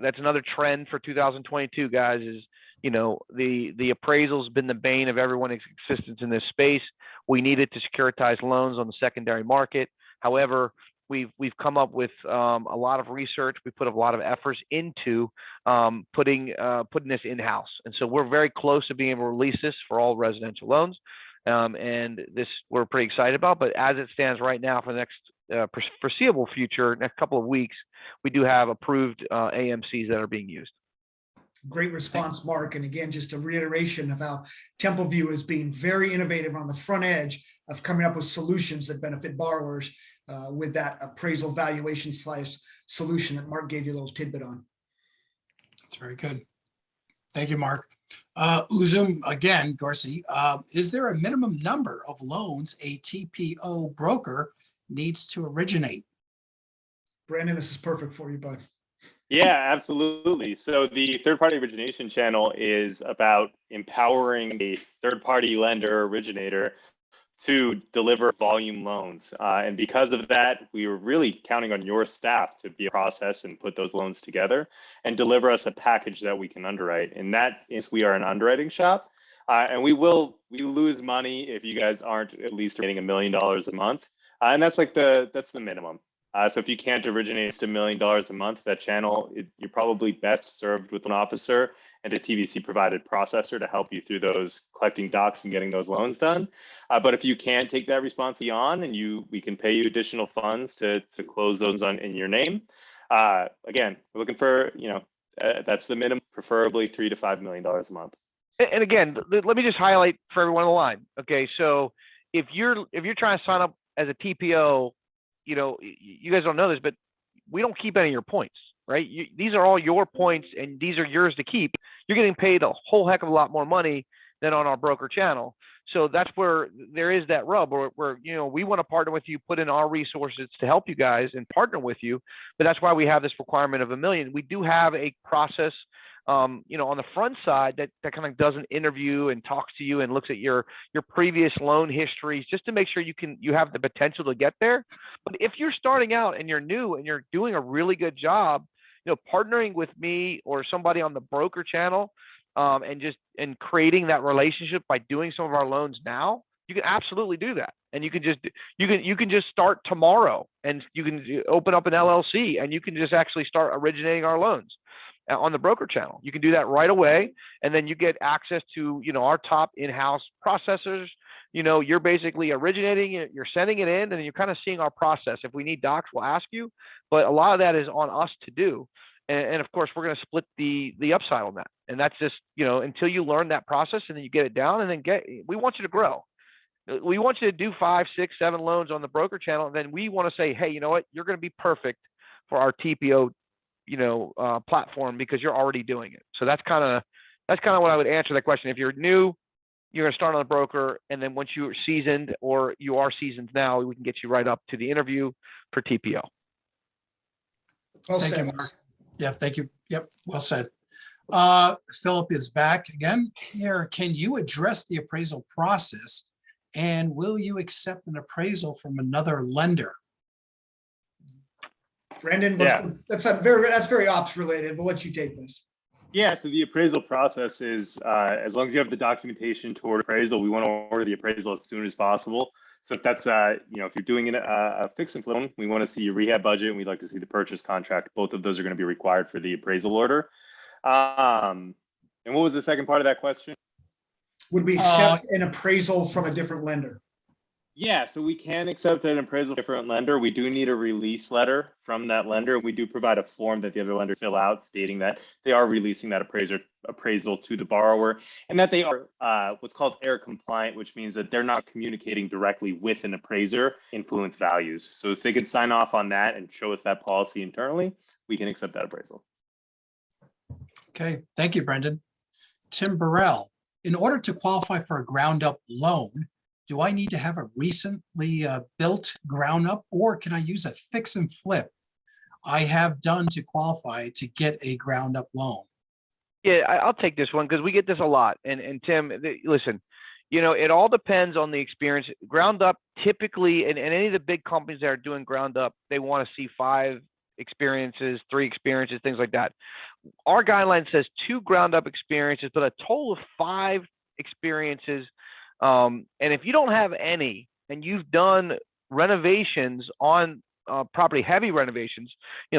that's another trend for 2022, guys, is, the appraisal has been the bane of everyone's existence in this space. We needed to securitize loans on the secondary market. However, we've come up with a lot of research. We put a lot of efforts into putting this in-house. And so we're very close to being able to release this for all residential loans. And this we're pretty excited about. But as it stands right now for the next foreseeable future, next couple of weeks, we do have approved AMCs that are being used. Great response, Mark. And again, just a reiteration of how Templeview is being very innovative on the front edge of coming up with solutions that benefit borrowers with that appraisal valuation solution that Mark gave you a little tidbit on. That's very good. Thank you, Mark. Uzum, again, Garcia, is there a minimum number of loans a TPO broker needs to originate? Brandon, this is perfect for you, bud. Yeah, absolutely. So the third-party origination channel is about empowering a third-party lender originator to deliver volume loans. And because of that, we were really counting on your staff to be a process and put those loans together and deliver us a package that we can underwrite. And that is, we are an underwriting shop. And we lose money if you guys aren't at least getting $1 million a month. And that's like that's the minimum. So if you can't originate $1 million a month, that channel, you're probably best served with an officer and a TVC provided processor to help you through those collecting docs and getting those loans done. But if you can take that responsibility on and we can pay you additional funds to close those in your name. Again, we're looking for, that's the minimum, preferably $3 to $5 million a month. And again, let me just highlight for everyone on the line. Okay, so if you're trying to sign up as a TPO, you guys don't know this, but we don't keep any of your points, right? These are all your points and these are yours to keep. You're getting paid a whole heck of a lot more money than on our broker channel. So that's where there is that rub where we want to partner with you, put in our resources to help you guys and partner with you. But that's why we have this requirement of $1 million. We do have a process on the front side that kind of does an interview and talks to you and looks at your previous loan histories just to make sure you have the potential to get there. But if you're starting out and you're new and you're doing a really good job, partnering with me or somebody on the broker channel and creating that relationship by doing some of our loans now, you can absolutely do that. And you can just start tomorrow and you can open up an LLC and you can just actually start originating our loans on the broker channel. You can do that right away. And then you get access to, our top in-house processors. You're basically originating it, you're sending it in, and then you're kind of seeing our process. If we need docs, we'll ask you, but a lot of that is on us to do. And of course, we're going to split the upside on that. And that's just, until you learn that process and then you get it down and then we want you to grow. We want you to do 5, 6, 7 loans on the broker channel. And then we want to say, hey, you know what? You're going to be perfect for our TPO platform because you're already doing it. So that's kind of what I would answer that question. If you're new, you're going to start on a broker, and then once you're seasoned or you are seasoned now, we can get you right up to the interview for TPO. Well Thank said. you, Mark. Yeah, thank you. Yep, well said. Philip is back again here. Can you address the appraisal process, and will you accept an appraisal from another lender? Brandon, Yeah. that's very ops related. We'll let you take this. Yeah, so the appraisal process is, as long as you have the documentation toward appraisal, we want to order the appraisal as soon as possible. So if that's, if you're doing a fix and flip loan, we want to see your rehab budget and we'd like to see the purchase contract. Both of those are going to be required for the appraisal order. And what was the second part of that question? Would we accept an appraisal from a different lender? Yeah, so we can accept an appraisal from a different lender. We do need a release letter from that lender. We do provide a form that the other lender fill out stating that they are releasing that appraisal to the borrower and that they are what's called error compliant, which means that they're not communicating directly with an appraiser influence values. So if they could sign off on that and show us that policy internally, we can accept that appraisal. Okay, thank you, Brendan. Tim Burrell, in order to qualify for a ground up loan, do I need to have a recently built ground up, or can I use a fix and flip I have done to qualify to get a ground up loan? Yeah, I'll take this one because we get this a lot. And Tim, listen, it all depends on the experience. Ground up typically, and any of the big companies that are doing ground up, they want to see 5 experiences, 3 experiences, things like that. Our guideline says 2 ground up experiences, but a total of 5 experiences. And if you don't have any and you've done renovations on property heavy renovations,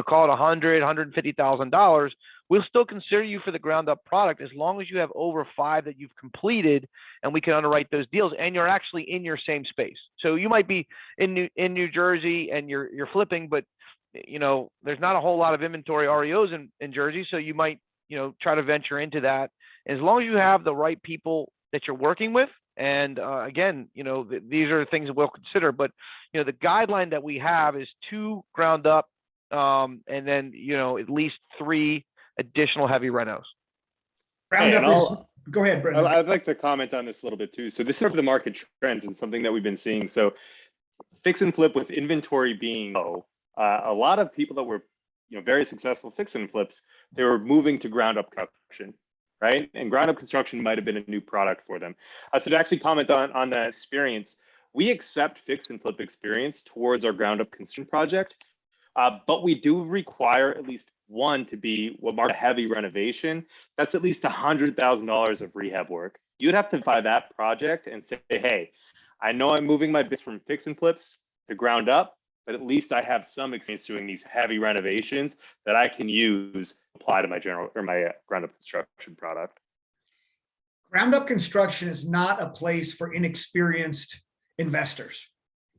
call it $150,000, we'll still consider you for the ground up product as long as you have over 5 that you've completed, and we can underwrite those deals, and you're actually in your same space. So you might be in New Jersey and you're flipping, but there's not a whole lot of inventory REOs in Jersey, so you might try to venture into that. As long as you have the right people that you're working with, and again, these are things that we'll consider, but the guideline that we have is 2 ground up, and then at least 3 additional heavy renos. Ground up go ahead, Brendan. I'd like to comment on this a little bit too. So this is the market trends and something that we've been seeing. So fix and flip with inventory being low, a lot of people that were very successful fix and flips, they were moving to ground up construction, right? And ground up construction might have been a new product for them. So to actually comment on that experience, we accept fix and flip experience towards our ground up construction project, but we do require at least one to be what marked a heavy renovation. That's at least $100,000 of rehab work. You'd have to buy that project and say, hey, I know I'm moving my business from fix and flips to ground up, but at least I have some experience doing these heavy renovations that I can use to apply to my my ground up construction product. Ground up construction is not a place for inexperienced investors.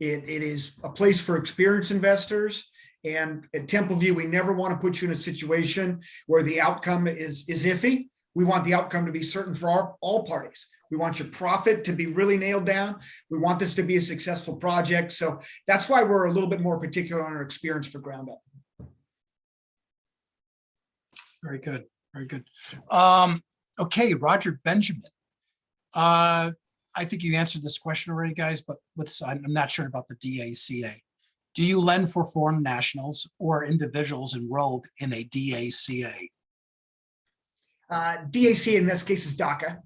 It is a place for experienced investors. And at Templeview, we never want to put you in a situation where the outcome is iffy. We want the outcome to be certain for all parties. We want your profit to be really nailed down. We want this to be a successful project. So that's why we're a little bit more particular on our experience for ground up. Very good. Very good. Okay, Roger Benjamin. I think you answered this question already, guys, but I'm not sure about the DACA. Do you lend for foreign nationals or individuals enrolled in a DACA? DACA in this case is DACA.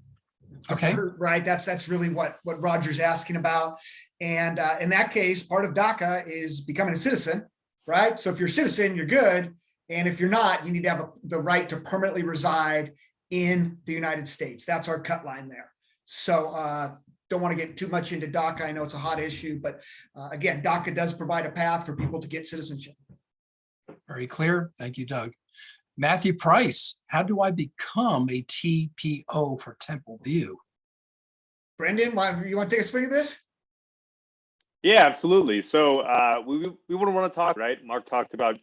Okay. Right. That's really what Roger's asking about. And in that case, part of DACA is becoming a citizen, right? So if you're a citizen, you're good. And if you're not, you need to have the right to permanently reside in the United States. That's our cut line there. So don't want to get too much into DACA. I know it's a hot issue, but again, DACA does provide a path for people to get citizenship. Very clear. Thank you, Doug. Matthew Price, how do I become a TPO for Templeview? Brendan, you want to take a swing at this? Yeah, absolutely. So we would want to talk, right? Mark talked about,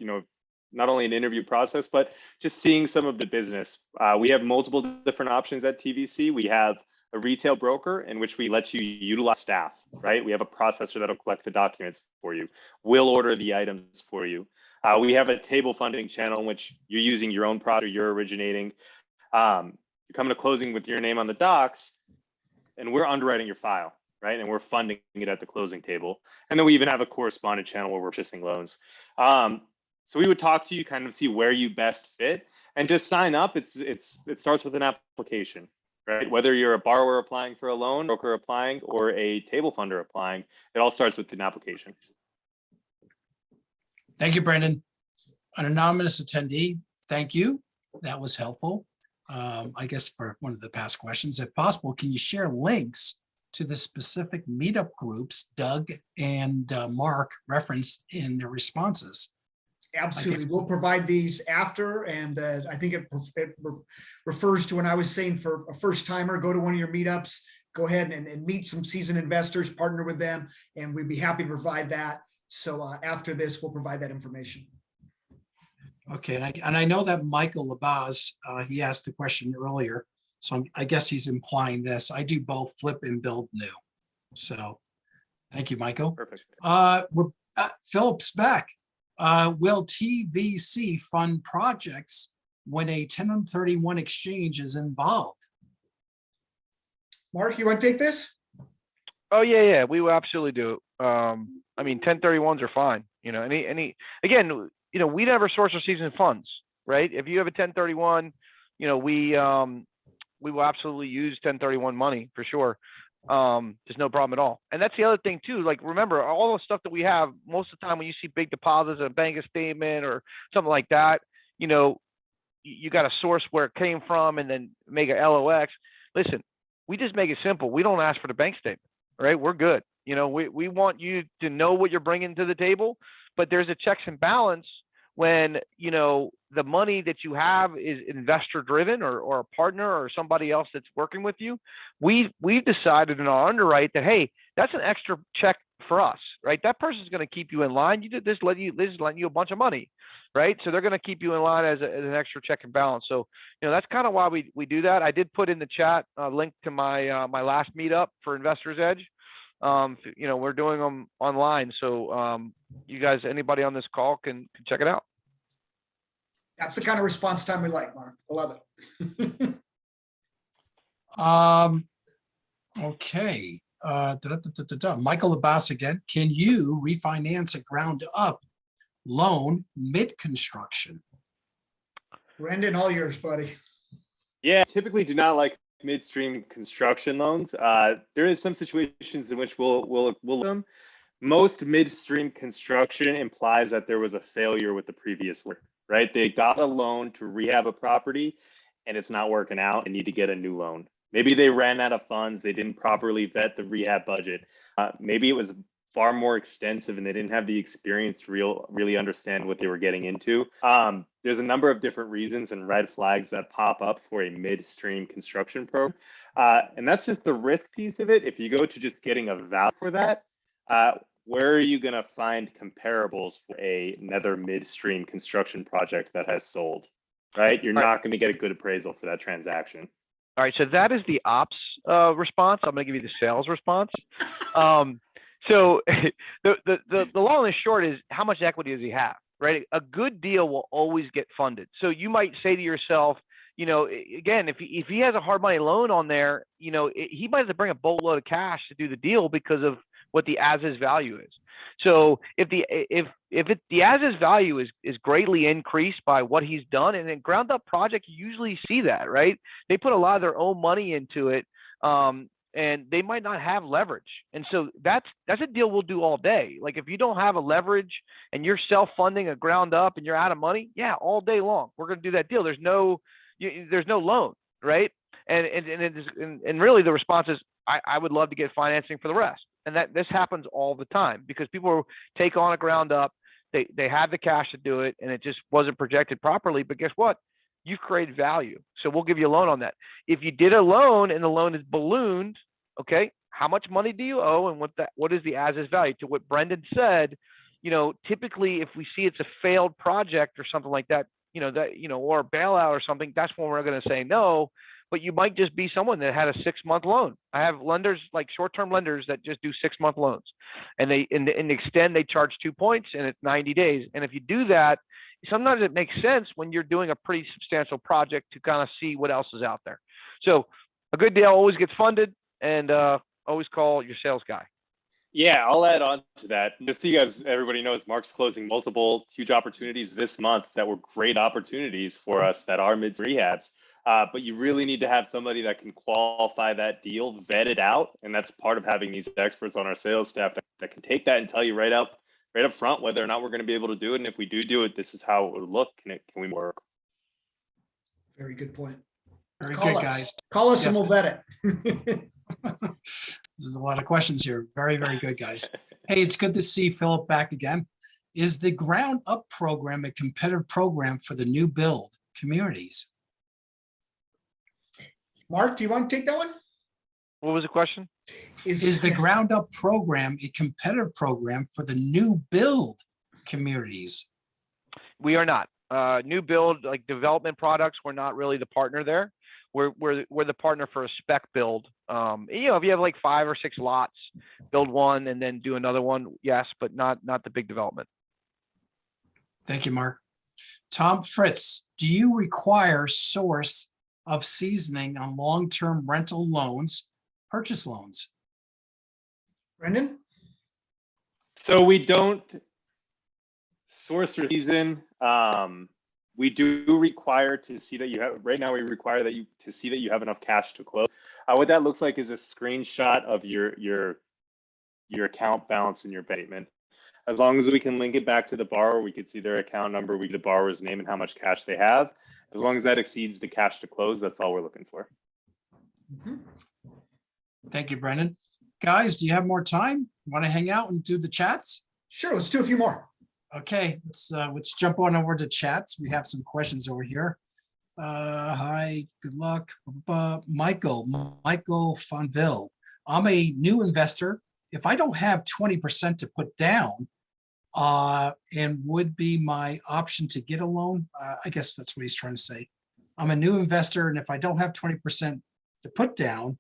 not only an interview process, but just seeing some of the business. We have multiple different options at TVC. We have a retail broker in which we let you utilize staff, right? We have a processor that'll collect the documents for you. We'll order the items for you. We have a table funding channel in which you're using your own product, you're originating. You're coming to closing with your name on the docs, and we're underwriting your file, right? And we're funding it at the closing table. And then we even have a correspondent channel where we're purchasing loans. So we would talk to you, kind of see where you best fit, and just sign up. It starts with an application, right? Whether you're a borrower applying for a loan, broker applying, or a table funder applying, it all starts with an application. Thank you, Brendan. An anonymous attendee, thank you. That was helpful. I guess for one of the past questions, if possible, can you share links to the specific meetup groups Doug and Mark referenced in their responses? Absolutely. We'll provide these after, and I think it refers to when I was saying for a first timer, go to one of your meetups, go ahead and meet some seasoned investors, partner with them, and we'd be happy to provide that. So after this, we'll provide that information. Okay, and I know that Michael Labaz, he asked the question earlier, so I guess he's implying this. I do both flip and build new. So thank you, Michael. Perfect. Philip's back. Will TVC fund projects when a 1031 exchange is involved? Mark, you want to take this? Oh yeah, we will absolutely do. I mean, 1031s are fine. Again, we never source our seasoned funds, right? If you have a 1031, we will absolutely use 1031 money for sure. There's no problem at all. And that's the other thing too. Like, remember, all the stuff that we have, most of the time when you see big deposits, a bank statement or something like that, you got to source where it came from and then make a LOX. Listen, we just make it simple. We don't ask for the bank statement, right? We're good. We want you to know what you're bringing to the table, but there's a checks and balance when, you know, the money that you have is investor driven or a partner or somebody else that's working with you. We've decided in our underwrite that, hey, that's an extra check for us, right? That person's going to keep you in line. You did this, this is letting you a bunch of money, right? So they're going to keep you in line as an extra check and balance. So, you know, that's kind of why we do that. I did put in the chat a link to my my last meetup for Investors Edge. You know, we're doing them online, so you guys, anybody on this call can check it out. That's the kind of response time we like, Mark. I love it. Okay. Michael Abbas again. Can you refinance a ground up loan mid-construction? Brendan, all yours, buddy. Yeah, typically do not like midstream construction loans. There is some situations in which we'll them. Most midstream construction implies that there was a failure with the previous work, right? They got a loan to rehab a property and it's not working out and need to get a new loan. Maybe they ran out of funds. They didn't properly vet the rehab budget. Maybe it was far more extensive and they didn't have the experience to really understand what they were getting into. There's a number of different reasons and red flags that pop up for a midstream construction program. And that's just the risk piece of it. If you go to just getting a value for that, where are you going to find comparables for another midstream construction project that has sold, right? You're not going to get a good appraisal for that transaction. All right, so that is the ops response. I'm going to give you the sales response. So the long and short is, how much equity does he have, right? A good deal will always get funded. So you might say to yourself, you know, again, if he has a hard money loan on there, you know, he might have to bring a boatload of cash to do the deal because of what the as-is value is. So if the as-is value is greatly increased by what he's done, and in ground up project, you usually see that, right? They put a lot of their own money into it, and they might not have leverage. And so that's a deal we'll do all day. Like if you don't have a leverage and you're self-funding a ground up and you're out of money, yeah, all day long, we're going to do that deal. There's no loan, right? And really the response is, I would love to get financing for the rest. And that this happens all the time because people take on a ground up, they have the cash to do it, and it just wasn't projected properly. But guess what? You've created value. So we'll give you a loan on that. If you did a loan and the loan is ballooned, okay, how much money do you owe and what is the as-is value? To what Brendan said, you know, typically if we see it's a failed project or something like that, or a bailout or something, that's when we're going to say no. But you might just be someone that had a 6-month loan. I have lenders, like short-term lenders, that just do 6-month loans, and they in the extend they charge 2 points and it's 90 days. And if you do that, sometimes it makes sense when you're doing a pretty substantial project to kind of see what else is out there. So a good deal always gets funded, and always call your sales guy. Yeah, I'll add on to that. Just so you guys, everybody knows, Mark's closing multiple huge opportunities this month that were great opportunities for us that are mid rehabs. But you really need to have somebody that can qualify that deal, vet it out, and that's part of having these experts on our sales staff that can take that and tell you right up front whether or not we're going to be able to do it. And if we do it, this is how it would look. Can we work? Very good point. Very good, guys. Call us and we'll vet it. There's a lot of questions here. Very, very good, guys. Hey, it's good to see Philip back again. Is the ground up program a competitive program for the new build communities? Mark, do you want to take that one? What was the question? Is the ground up program a competitive program for the new build communities? We are not. New build, like development products, we're not really the partner there. We're the partner for a spec build. If you have like 5 or 6 lots, build one and then do another one, yes, but not the big development. Thank you, Mark. Tom Fritz, do you require source of seasoning on long-term rental loans, purchase loans? Brendan? So we don't source or season. We do require to see that you have, right now we require that to see that you have enough cash to close. What that looks like is a screenshot of your account balance in your statement. As long as we can link it back to the borrower, we can see their account number, the borrower's name and how much cash they have. As long as that exceeds the cash to close, that's all we're looking for. Mm-hmm. Thank you, Brendan. Guys, do you have more time? Want to hang out and do the chats? Sure, let's do a few more. Okay, let's jump on over to chats. We have some questions over here. Hi, good luck. Michael Fonville. I'm a new investor. If I don't have 20% to put down, and would be my option to get a loan. I guess that's what he's trying to say. I'm a new investor, and if I don't have 20% to put down,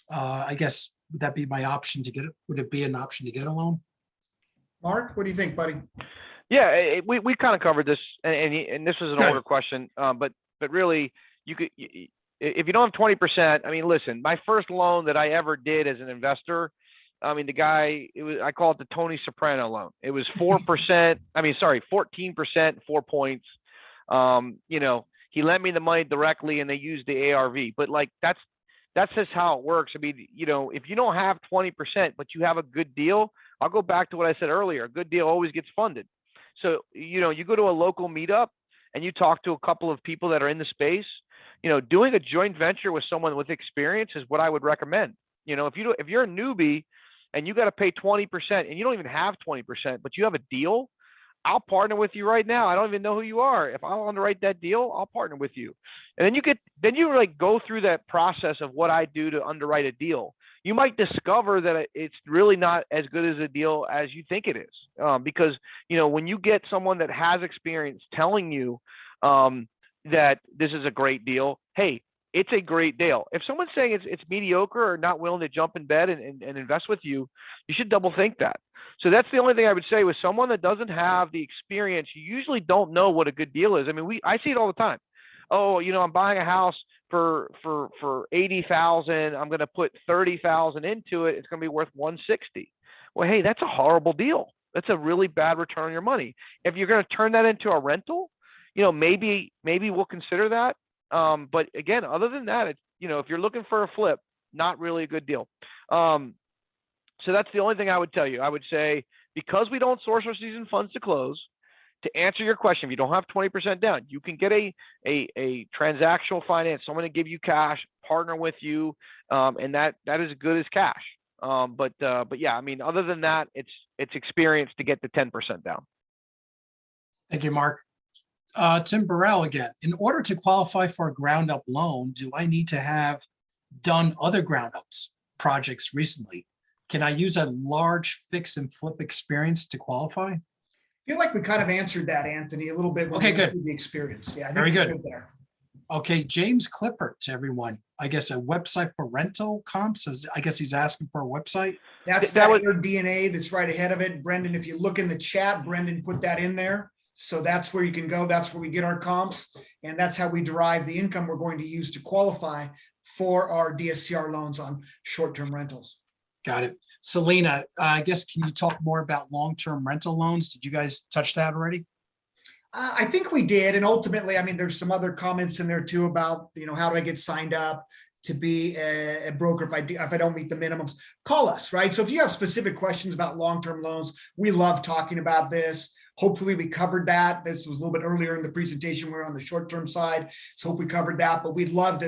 I guess would that be my option to get it? Would it be an option to get a loan? Mark, what do you think, buddy? Yeah, we kind of covered this, and this was an older question, but really, you could, if you don't have 20%, I mean, listen, my first loan that I ever did as an investor, I mean, the guy, I call it the Tony Soprano loan. It was 4%. I mean, sorry, 14%, 4 points. You know, he lent me the money directly and they used the ARV, but like, that's just how it works. I mean, you know, if you don't have 20%, but you have a good deal, I'll go back to what I said earlier. A good deal always gets funded. So, you know, you go to a local meetup and you talk to a couple of people that are in the space, you know, doing a joint venture with someone with experience is what I would recommend. You know, if you're a newbie and you got to pay 20% and you don't even have 20%, but you have a deal, I'll partner with you right now. I don't even know who you are. If I'll underwrite that deal, I'll partner with you. And then you like go through that process of what I do to underwrite a deal. You might discover that it's really not as good as a deal as you think it is. Because, you know, when you get someone that has experience telling you that this is a great deal, hey, it's a great deal. If someone's saying it's mediocre or not willing to jump in bed and invest with you, you should double think that. So that's the only thing I would say with someone that doesn't have the experience. You usually don't know what a good deal is. I mean, I see it all the time. Oh, you know, I'm buying a house for 80,000. I'm going to put 30,000 into it. It's going to be worth 160. Well, hey, that's a horrible deal. That's a really bad return on your money. If you're going to turn that into a rental, you know, maybe we'll consider that. But again, other than that, it's, you know, if you're looking for a flip, not really a good deal. So that's the only thing I would tell you. I would say, because we don't source our seasoned funds to close, to answer your question, if you don't have 20% down, you can get a transactional finance, someone to give you cash, partner with you, and that is as good as cash. But yeah, I mean, other than that, it's experience to get the 10% down. Thank you, Mark. Tim Burrell again. In order to qualify for a ground up loan, do I need to have done other ground ups projects recently? Can I use a large fix and flip experience to qualify? I feel like we kind of answered that, Anthony, a little bit. Okay, good. The experience. Yeah, I think very good. There. Okay, James Clifford to everyone. I guess a website for rental comps. I guess he's asking for a website. That's that was DNA that's right ahead of it. Brendan, if you look in the chat, Brendan put that in there. So that's where you can go. That's where we get our comps. And that's how we derive the income we're going to use to qualify for our DSCR loans on short-term rentals. Got it. Selena, I guess, can you talk more about long-term rental loans? Did you guys touch that already? I think we did. And ultimately, I mean, there's some other comments in there too about, you know, how do I get signed up to be a broker if I don't meet the minimums? Call us, right? So if you have specific questions about long-term loans, we love talking about this. Hopefully we covered that. This was a little bit earlier in the presentation. We were on the short-term side. So hope we covered that, but we'd love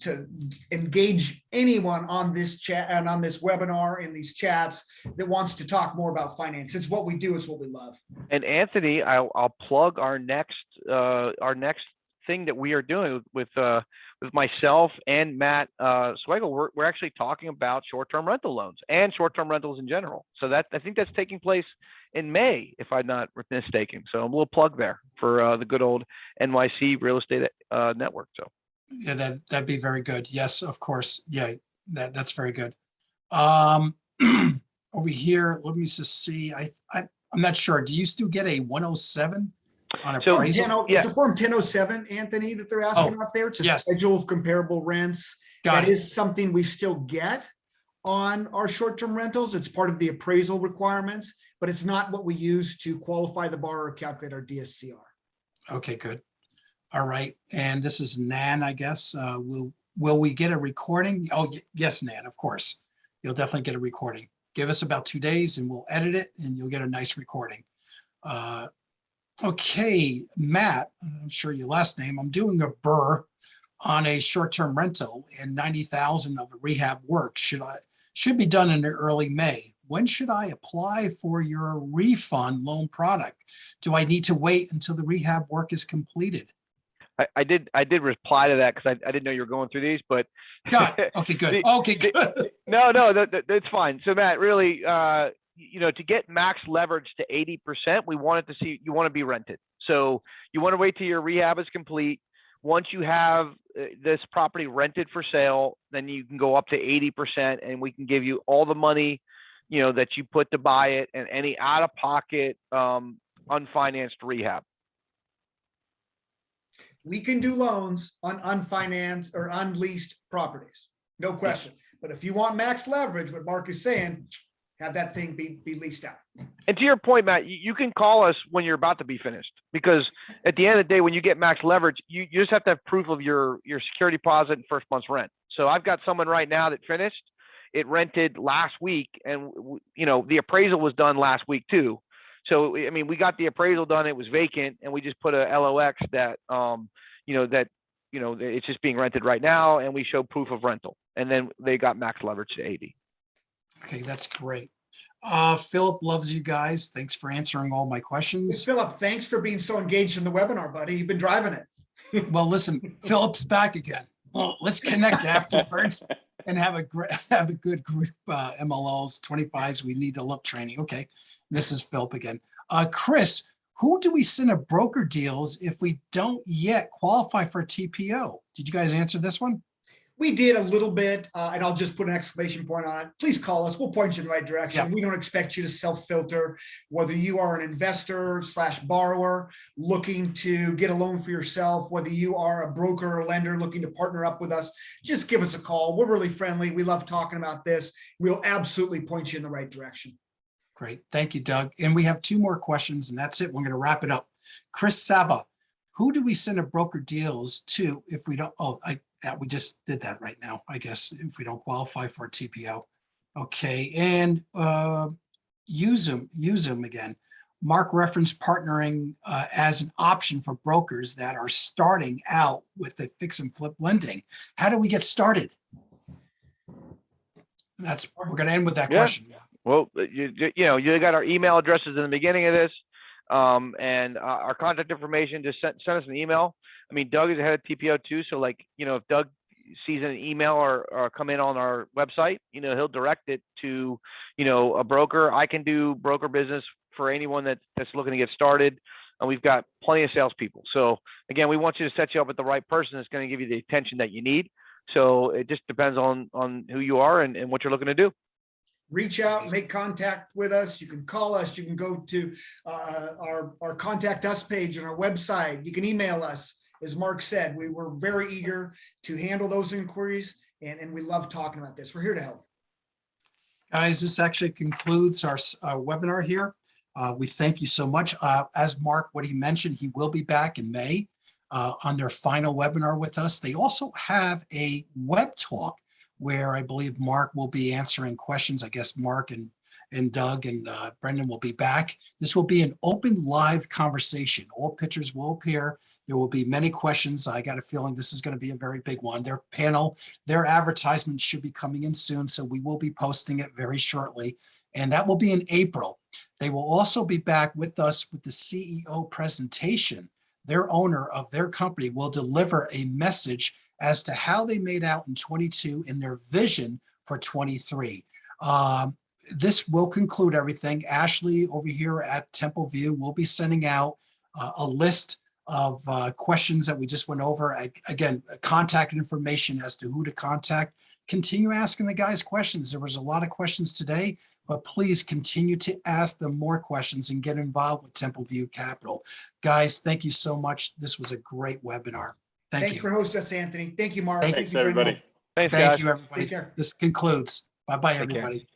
to engage anyone on this chat and on this webinar, in these chats, that wants to talk more about finance. It's what we do. It's what we love. And Anthony, I'll plug our next thing that we are doing with myself and Matt Swagel. We're actually talking about short-term rental loans and short-term rentals in general. So that, I think that's taking place in May, if I'm not mistaken. So a little plug there for the good old NYC Real Estate Network. So yeah, that'd be very good. Yes, of course. Yeah, that's very good. Over here, let me just see. I'm not sure. Do you still get a 107 on appraisal? So, it's a form 1007, Anthony, that they're asking out there. It's a schedule of comparable rents. That is something we still get on our short-term rentals. It's part of the appraisal requirements, but it's not what we use to qualify the borrower or calculate our DSCR. Okay, good. All right. And this is Nan, I guess. Will we get a recording? Oh, yes, Nan, of course. You'll definitely get a recording. Give us about 2 days and we'll edit it and you'll get a nice recording. Okay, Matt, I'm sure your last name. I'm doing a BRRRR on a short-term rental and 90,000 of a rehab work should be done in early May. when should I apply for your refund loan product? Do I need to wait until the rehab work is completed? I did reply to that because I didn't know you were going through these, but Got it. Okay, good. Okay, good. no, that's fine. So Matt, really, you know, to get max leverage to 80%, we wanted to see, you want to be rented. So you want to wait till your rehab is complete. Once you have this property rented for sale, then you can go up to 80% and we can give you all the money, you know, that you put to buy it and any out of pocket, unfinanced rehab. We can do loans on unfinanced or unleased properties, no question. But if you want max leverage, what Mark is saying, have that thing be leased out. And to your point, Matt, you can call us when you're about to be finished, because at the end of the day, when you get max leverage, you just have to have proof of your security deposit and first month's rent. So I've got someone right now that finished, it rented last week, and you know, the appraisal was done last week too. So, I mean, we got the appraisal done, it was vacant, and we just put a LOX that, it's just being rented right now, and we show proof of rental. And then they got max leverage to 80. Okay, that's great. Philip loves you guys. Thanks for answering all my questions. Hey, Philip, thanks for being so engaged in the webinar, buddy. You've been driving it. Well, listen, Philip's back again. Well, let's connect afterwards and have a good group, MLLs, 25s. We need to look training. Okay, this is Philip again. Chris, who do we send a broker deals if we don't yet qualify for a TPO? Did you guys answer this one? We did a little bit, and I'll just put an exclamation point on it. Please call us. We'll point you in the right direction. Yeah. We don't expect you to self-filter, whether you are an investor / borrower looking to get a loan for yourself, whether you are a broker or lender looking to partner up with us, just give us a call. We're really friendly. We love talking about this. We'll absolutely point you in the right direction. Great. Thank you, Doug. And we have 2 more questions, and that's it. We're going to wrap it up. Chris Sava, who do we send a broker deals to if we don't? We just did that right now, I guess, if we don't qualify for a TPO. Okay, and use them again. Mark referenced partnering as an option for brokers that are starting out with the fix and flip lending. How do we get started? We're going to end with that question. Well, you got our email addresses in the beginning of this, and our contact information. Just send us an email. I mean, Doug is the head of TPO too, so like, if Doug sees an email or come in on our website, he'll direct it to, a broker. I can do broker business for anyone that's looking to get started, and we've got plenty of salespeople. So again, we want you to set you up with the right person that's going to give you the attention that you need. So it just depends on who you are and what you're looking to do. Reach out, make contact with us. You can call us. You can go to our contact us page on our website. You can email us. As Mark said, we were very eager to handle those inquiries, and we love talking about this. We're here to help. Guys, this actually concludes our webinar here. We thank you so much. As Mark, what he mentioned, he will be back in May on their final webinar with us. They also have a web talk where I believe Mark will be answering questions. I guess Mark and Doug and Brendan will be back. This will be an open live conversation. All pictures will appear. There will be many questions. I got a feeling this is going to be a very big one. Their panel, their advertisement should be coming in soon, so we will be posting it very shortly, and that will be in April. They will also be back with us with the CEO presentation. Their owner of their company will deliver a message as to how they made out in 22 and their vision for 23. This will conclude everything. Ashley over here at Temple View will be sending out a list of questions that we just went over. Again, contact information as to who to contact. Continue asking the guys questions. There was a lot of questions today, but please continue to ask them more questions and get involved with Temple View Capital. Guys, thank you so much. This was a great webinar. Thanks for hosting us, Anthony. Thank you, Mark. Thanks, everybody. Thanks, Thank guys. you, everybody. Take care. This concludes. Bye-bye, everybody.